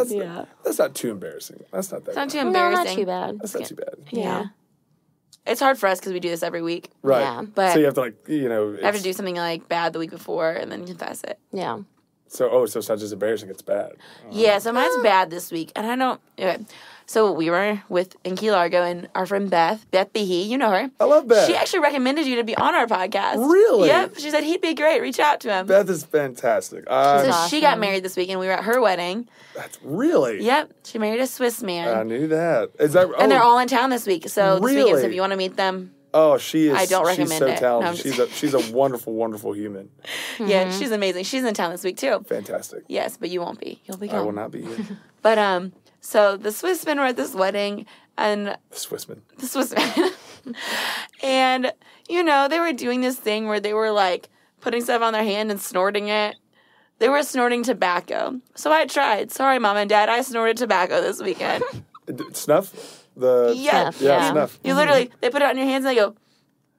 C: That's not too embarrassing. That's not that
B: It's not
C: bad.
B: too
D: No,
B: embarrassing.
D: not too bad.
C: That's not too bad.
B: Yeah. It's hard for us because we do this every week.
C: Right.
D: Yeah,
B: but-
C: so you have to like, you know.
B: I have to do something like bad the week before and then confess it.
D: Yeah.
C: So it's not just embarrassing, it's bad.
B: Yeah, so mine's bad this week. And I don't. Okay. So we were in Key Largo and our friend Beth Behe, you know her.
C: I love Beth.
B: She actually recommended you to be on our podcast.
C: Really?
B: Yep. She said he'd be great. Reach out to him.
C: Beth is fantastic.
B: So
D: awesome.
B: she got married this week and we were at her wedding.
C: That's really?
B: Yep. She married a Swiss
C: I
B: man.
C: knew that. Is that?
B: And they're all in town this week. So this weekend, so
C: Really?
B: if you want to meet them,
C: Oh, she is.
B: I don't
C: She's
B: recommend
C: so
B: it. No, I'm
C: talented.
B: just-
C: She's a wonderful, wonderful human.
B: yeah, she's amazing. She's in town this week too.
C: Fantastic.
B: Yes, but you won't be. You'll be
C: I
B: gone.
C: will not be here.
B: But so the Swiss men were at this wedding, and
C: The Swissman.
B: the Swiss men, and you know they were doing this thing where they were like putting stuff on their hand and snorting it. They were snorting tobacco. So I tried. Sorry, Mom and Dad, I snorted tobacco this weekend.
C: Snuff? The
B: Yeah.
D: Snuff,
C: yeah,
D: yeah.
C: snuff.
B: You literally, they put it on your hands and they go,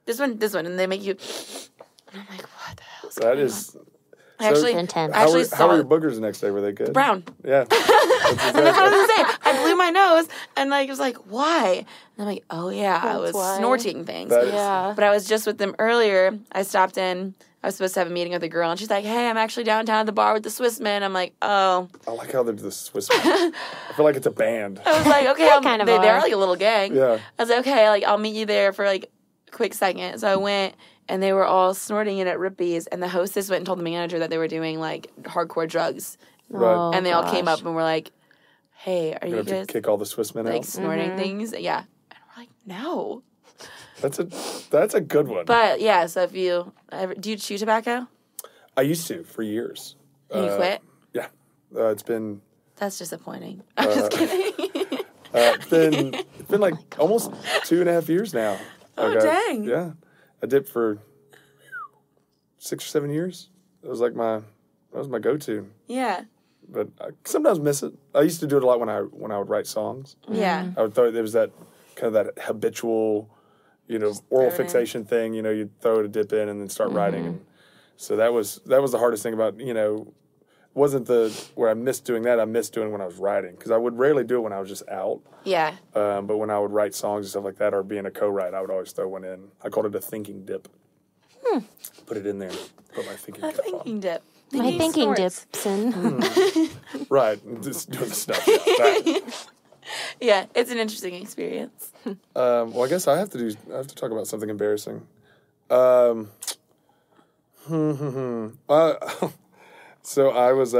B: this one, and they make you. And I'm like, what the hell's
C: That
B: going
C: is.
B: on? I actually,
D: intense.
B: I actually
C: How were
B: saw
C: your boogers the next day? Were they good?
B: brown.
C: Yeah. That's
B: And that's what I
C: exactly-
B: was gonna say. I blew my nose and like it was like, why? And I'm like, oh yeah, I was
D: That's why.
B: snorting things.
C: That is-
D: Yeah.
B: But I was just with them earlier. I stopped in. I was supposed to have a meeting with a girl, and she's like, "Hey, I'm actually downtown at the bar with the Swiss men." I'm like, "Oh."
C: I like how they're the Swissman. I feel like it's a band.
B: I was like, "Okay,
D: They kind of
B: they're
D: are.
B: like a little gang."
C: Yeah.
B: I was like, "Okay, like I'll meet you there for like a quick second." So I went, and they were all snorting it at Rippies, and the hostess went and told the manager that they were doing like hardcore drugs,
C: Right.
D: Oh,
B: and they all came
D: gosh.
B: up and were like, "Hey, are
C: You
B: you
C: have to
B: guys
C: kick all the Swissmen
B: like
C: out.
B: snorting things?" Yeah, and we're like, "No."
C: That's a good one.
B: But yeah, so if you do you chew tobacco?
C: I used to for years.
B: And you quit?
C: Yeah. It's been
B: That's disappointing. I'm just kidding.
C: it's been like almost 2.5 years now.
B: Oh,
C: Like,
B: dang.
C: Yeah, I dipped for 6 or 7 years. That was my go-to.
B: Yeah.
C: But I sometimes miss it. I used to do it a lot when I would write songs.
B: Yeah.
C: I would throw there was that kind of that habitual, oral
B: throw it in.
C: fixation thing. You'd throw it a dip in and then start writing. And so that was the hardest thing about wasn't where I missed doing that. I missed doing when I was writing because I would rarely do it when I was just out.
B: Yeah.
C: But when I would write songs and stuff like that, or being a co-write, I would always throw one in. I called it a thinking dip. Put it in there. Put my thinking
B: A
C: cap
B: thinking
C: on.
B: dip.
D: My thinking
B: snorts.
D: dips in.
C: Right, just doing the stuff. Yeah, that.
B: Yeah, it's an interesting experience.
C: Well, I guess I have to talk about something embarrassing. So I was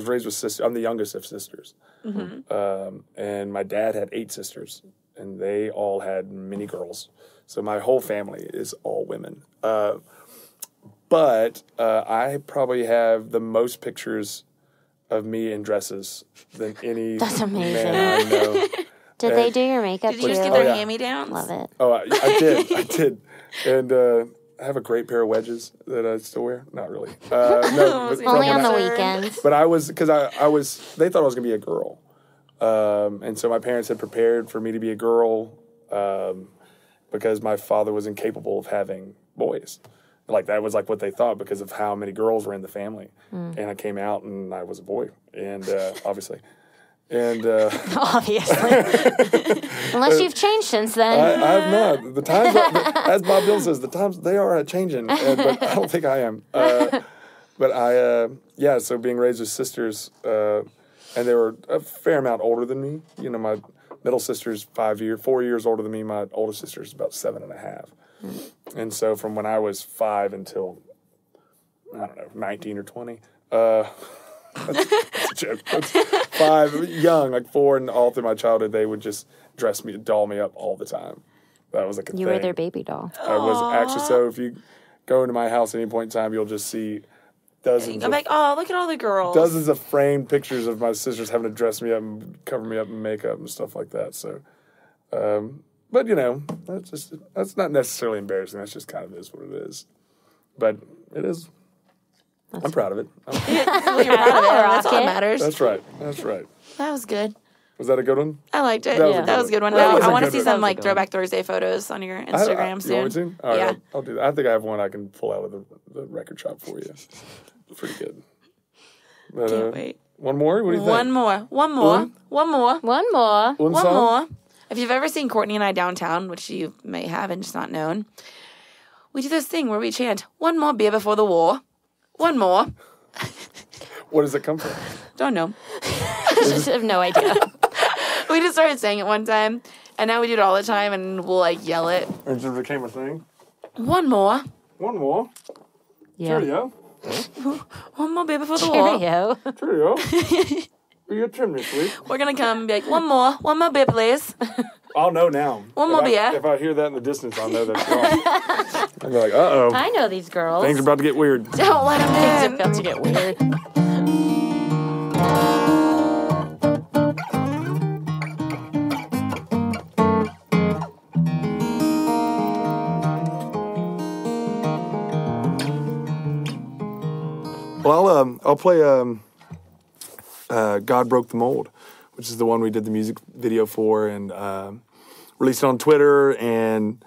C: raised with sisters. I'm the youngest of sisters, and my dad had 8 sisters, and they all had many girls. So my whole family is all women. But I probably have the most pictures of me in dresses than any
D: That's amazing.
C: man I know.
D: Did they do your makeup
B: Did you
D: too?
B: just get their
C: yeah.
B: hand-me-downs?
D: Love it.
C: Oh, I did. And I have a great pair of wedges that I still wear. Not really. No, but
D: Only on the
B: Concerned.
D: weekends.
C: But I was, because I was, they thought I was going to be a girl. And so my parents had prepared for me to be a girl because my father was incapable of having boys. Like, that was like what they thought because of how many girls were in the family. And I came out and I was a boy, and obviously. And
D: Obviously. Unless you've changed since then.
C: I have not. The times, as Bob Dylan says, the times, they are changing, but I don't think I am. So being raised with sisters, and they were a fair amount older than me. My middle sister's 4 years older than me. My older sister's about 7.5. And so from when I was 5 until, 19 or 20, that's a joke. That's 5, young, like 4, and all through my childhood, they would just doll me up all the time. That was like a thing.
D: You were their baby doll.
C: I was actually, so if you go into my house at any point in time, you'll just see dozens
B: I'm like, oh, look at all the girls.
C: dozens of framed pictures of my sisters having to dress me up and cover me up in makeup and stuff like that. So, but that's not necessarily embarrassing. That's just kind of is what it is. But it is. I'm proud of it.
B: You're proud of it. That's all that matters.
C: That's right.
B: That was good.
C: Was that a good one?
B: I liked it.
C: That was a good
B: That was a good one.
C: That was
B: I
C: a
B: want to
C: good
B: see
C: one.
B: some
E: That was a
B: like
E: good
B: Throwback Thursday photos on your Instagram
C: You
B: soon.
C: want me to? All right,
B: Yeah.
C: I'll do that. I think I have one I can pull out of the record shop for you. Pretty good. But,
B: Can't wait.
C: One more? What do you think?
B: One more.
C: One
D: One more.
C: One
B: One
C: song?
B: more. If you've ever seen Courtney and I downtown, which you may have and just not known, we do this thing where we chant, "One more beer before the war." One more.
C: Where does it come from?
B: Don't know.
D: I have no idea.
B: We just started saying it one time, and now we do it all the time, and we'll like yell it.
C: It just became a thing.
B: One more.
C: One more.
D: Yeah.
C: Cheerio.
B: One more beer before the war.
D: Cheerio.
C: Cheerio. Be your trim this week.
B: We're gonna come and be like, one more beer, please.
C: I'll know now.
B: One more beer.
C: If I hear that in the distance, I'll know that's wrong. I'll be like, uh-oh.
D: I know these girls.
C: Things are about to get weird.
B: Don't let him
D: Things
B: in.
D: are about to get weird.
C: Well, I'll play God Broke the Mold, which is the one we did the music video for and released it on Twitter, and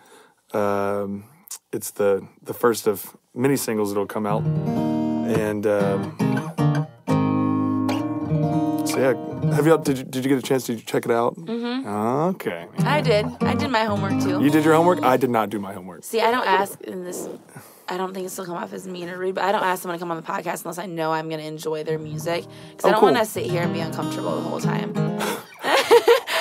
C: it's the first of many singles that'll come out. And so yeah, did you get a chance to check it out? Mm-hmm. Okay.
B: I did my homework too.
C: You did your homework? I did not do my homework.
B: See, I don't ask in this. I don't think it's still come off as mean or rude, but I don't ask someone to come on the podcast unless I know I'm going to enjoy their music because I don't
C: cool.
B: want to sit here and be uncomfortable the whole time.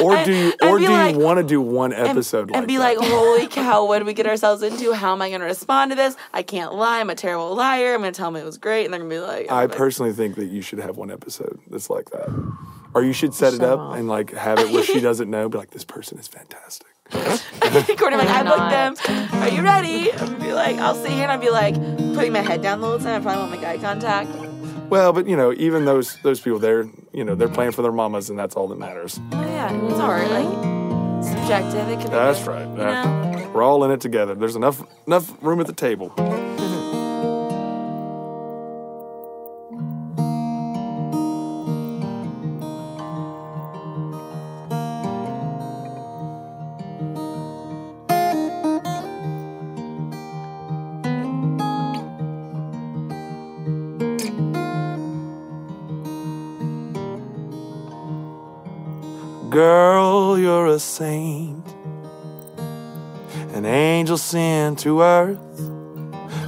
C: Or do you
B: like-
C: want to do one episode
B: and be
C: that?
B: like, holy cow, what did we get ourselves into? How am I going to respond to this? I can't lie. I'm a terrible liar. I'm going to tell them it was great, and they're going to be like,
C: I personally think that you should have one episode that's like that. Or you should set it up and like have it where she doesn't know, be like, this person is fantastic.
B: Courtney, like, I booked them. Are you ready? I'll be like, I'll sit here and I'll be like, putting my head down the whole time. I probably won't make eye contact.
C: Well, but even those people, they're playing for their mamas, and that's all that matters.
B: Oh yeah, it's hard. Like subjective. It could be.
C: That's
B: good,
C: right.
B: You know?
C: We're all in it together. There's enough room at the table. Girl, you're a saint, an angel sent to earth.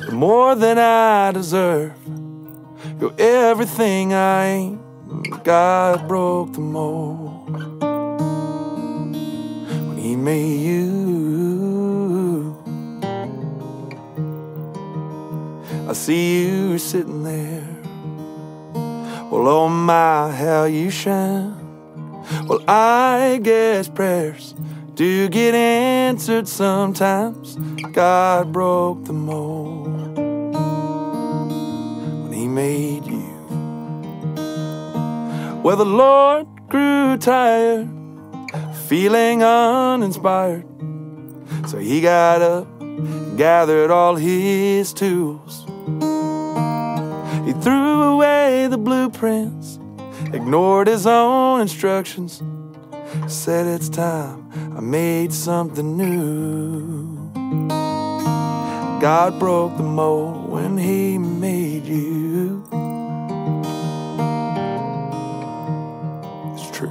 C: You're more than I deserve. You're everything I ain't. God broke the mold when He made you. I see you sitting there. Well, oh my, how you shine. Well, I guess prayers do get answered sometimes. God broke the mold when He made you. Well, the Lord grew tired, feeling uninspired. So He got up and gathered all His tools. He threw away the blueprints, ignored His own instructions, said it's time I made something new. God broke the mold when He made you. It's true.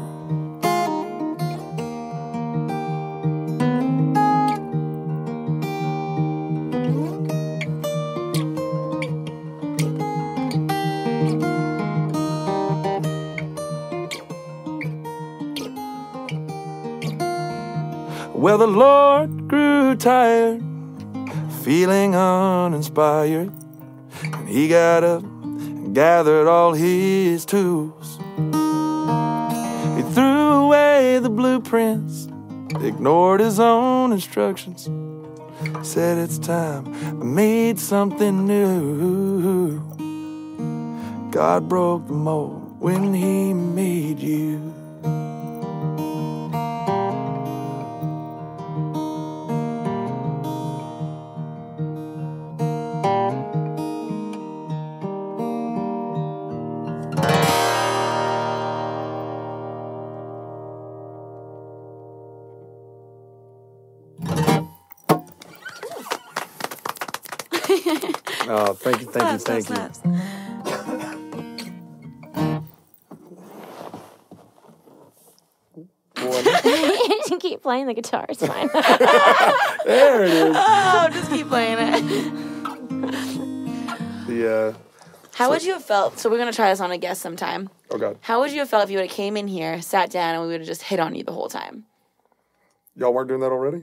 C: Well, the Lord grew tired, feeling uninspired, and He got up and gathered all His tools. He threw away the blueprints, ignored His own instructions, said it's time I made something new. God broke the mold when He made you. Oh, thank you.
B: Slaps.
D: You keep playing the guitar. It's fine.
C: There it is.
B: Oh, just keep playing it. How would you have felt? So we're gonna try this on a guest sometime.
C: Oh God.
B: How would you have felt if you would have came in here, sat down, and we would have just hit on you the whole time?
C: Y'all weren't doing that already?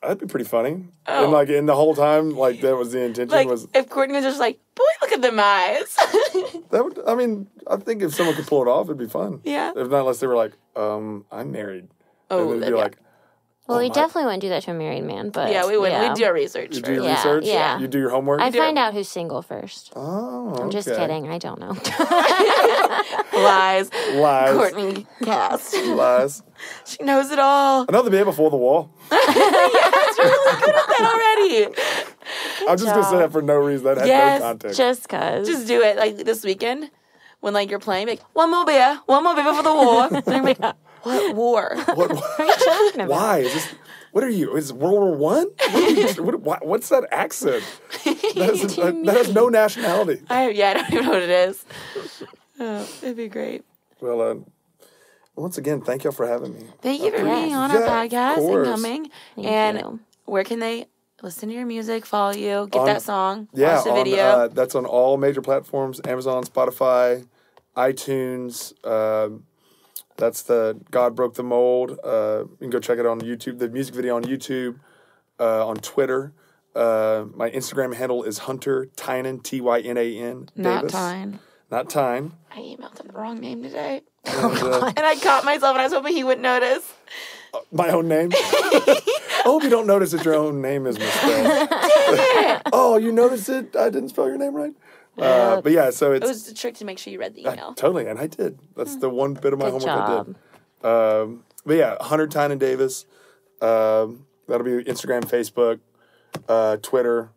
C: That'd be pretty funny.
B: Oh.
C: And in the whole time, that was the intention.
B: Like,
C: was
B: if Courtney was just like, boy, look at them eyes.
C: that would? I think if someone could pull it off, it'd be fun.
B: Yeah.
C: If not, unless they were like, I'm married.
B: Oh,
C: and then it'd be
B: yeah.
C: like,
D: Well, we definitely wouldn't do that to a married man, but
B: Yeah, we would.
D: yeah.
B: We'd do our research
C: you
B: first.
C: do your
D: Yeah,
C: research.
D: yeah.
C: You do your homework.
D: I'd find out who's single first.
C: Oh,
D: I'm just
C: okay.
D: kidding. I don't know.
B: Lies.
C: Lies.
B: Courtney cast.
C: Lies.
B: She knows it all.
C: Another day before the wall.
B: Yes, you're really good at that already.
C: I'm just gonna say that for no reason. That has
B: Yes,
C: no context.
D: Just cause.
B: Just do it like this weekend when you're playing. Like, one more beer before the war. And I'm like, what war?
C: What
D: are you talking about?
C: Why is this? What are you? Is it World War I? What's that accent? That has no nationality.
B: I don't even know what it is. Oh, it'd be great.
C: Well, once again, thank y'all for having me.
B: Thank you for being on our podcast and coming.
D: Thank you.
B: Where can they listen to your music, follow you, get that song,
C: Yeah,
B: watch the video?
C: that's on all major platforms: Amazon, Spotify, iTunes. That's the God Broke the Mold. You can go check it on YouTube. The music video on YouTube, on Twitter. My Instagram handle is Hunter Tynan, Tynan.
B: Not
C: Davis.
B: Tyne.
C: Not Tyne.
B: I emailed him the wrong name today.
C: And,
B: And I caught myself and I was hoping he wouldn't notice.
C: my own name. I hope you don't notice that your own name is misspelled.
B: Damn
C: Oh, you noticed it? I didn't spell your name right? But yeah, so
B: It was a trick to make sure you read the email.
C: Totally, and I did. That's the one bit of my
D: Good
C: homework I
D: job.
C: did. But yeah, Hunter Tynan Davis. That'll be Instagram, Facebook, Twitter,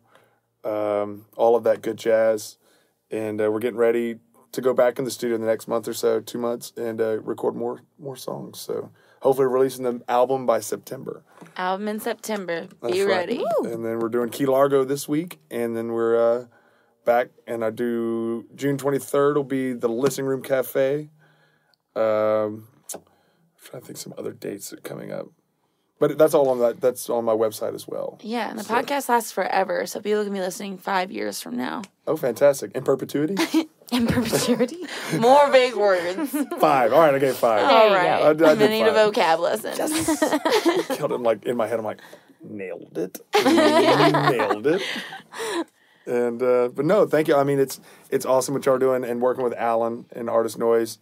C: all of that good jazz. And we're getting ready to go back in the studio in the next month or so, 2 months, and record more songs. So hopefully releasing the album by September.
B: Album in September.
C: That's
B: Be
C: right.
B: ready.
C: And then we're doing Key Largo this week, and then we're back, and I do June 23rd will be the Listening Room Cafe. I'm trying to think some other dates that are coming up. But that's all on that's on my website as well.
B: Yeah, and the podcast lasts forever, so people can be listening 5 years from now.
C: Oh, fantastic. In perpetuity?
D: In perpetuity.
B: More big words.
C: 5. All right, I gave 5.
D: There
B: All
D: you
B: right.
C: go. I
B: I'm
C: did
B: gonna need a
C: 5.
B: vocab lesson.
C: Killed it, like, in my head, I'm like, nailed it. Nailed it. And, but no, thank you. I mean, it's awesome what y'all are doing, and working with Alan and Artist Noize.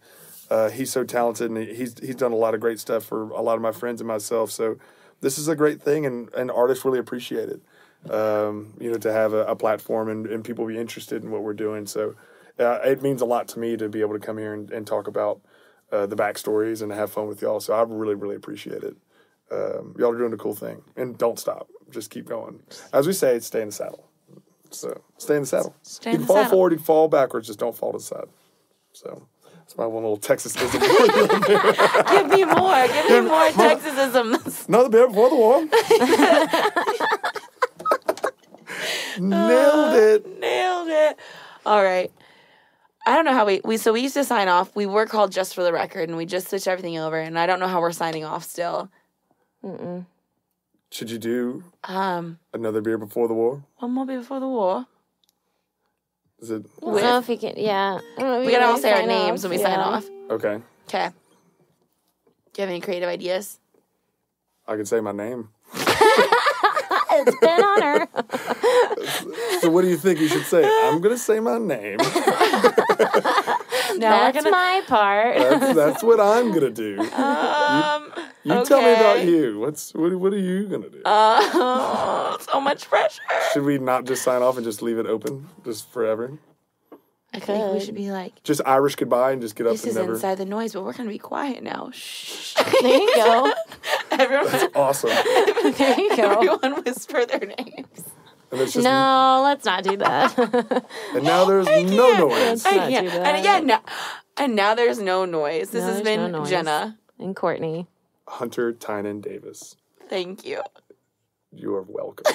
C: He's so talented, and he's done a lot of great stuff for a lot of my friends and myself. So this is a great thing, and artists really appreciate it. To have a platform and people be interested in what we're doing. So it means a lot to me to be able to come here and talk about the backstories and have fun with y'all. So I really, really appreciate it. Y'all are doing a cool thing, and don't stop. Just keep going. As we say, stay in the saddle. So stay in the saddle.
B: Stay
C: You
B: in
C: can
B: the
C: fall
B: saddle.
C: forward, you can fall backwards, just don't fall to the side. So that's my one little Texasism.
B: Give me more. Give me more Texasisms.
C: Another beer before the war. Nailed it.
B: Nailed it. All right. I don't know how we used to sign off. We were called Just for the Record, and we just switched everything over, and I don't know how we're signing off still.
C: Should you do another beer before the war?
B: One more before the war.
C: Is it
D: I don't know if you can, yeah. I don't know if
B: We
D: you
B: gotta
D: can
B: all say our
D: sign
B: names
D: off.
B: when we sign off.
C: okay?
B: Okay. Do you have any creative ideas?
C: I can say my name.
D: It's been on her.
C: So what do you think you should say? I'm gonna say my name.
B: Now
D: That's my part.
C: That's what I'm gonna do. You tell me about you. What are you gonna do?
B: So much pressure.
C: Should we not just sign off and just leave it open just forever?
B: I think we should be like,
C: Just Irish goodbye and just get up
B: this
C: and
B: is
C: never.
B: Inside the Noise, but we're gonna be quiet now. Shh.
D: There you go.
B: Everyone,
C: Awesome.
D: There you go.
B: everyone whisper their names.
C: And it's just
D: No, let's not do that.
C: And now there's no noise.
D: Let's not
B: I can't.
D: do that.
B: And now there's no noise. This
D: Now
B: has
D: there's
B: been
D: no noise.
B: Jenna.
D: And Courtney.
C: Hunter Tynan Davis.
B: Thank you.
C: You are welcome.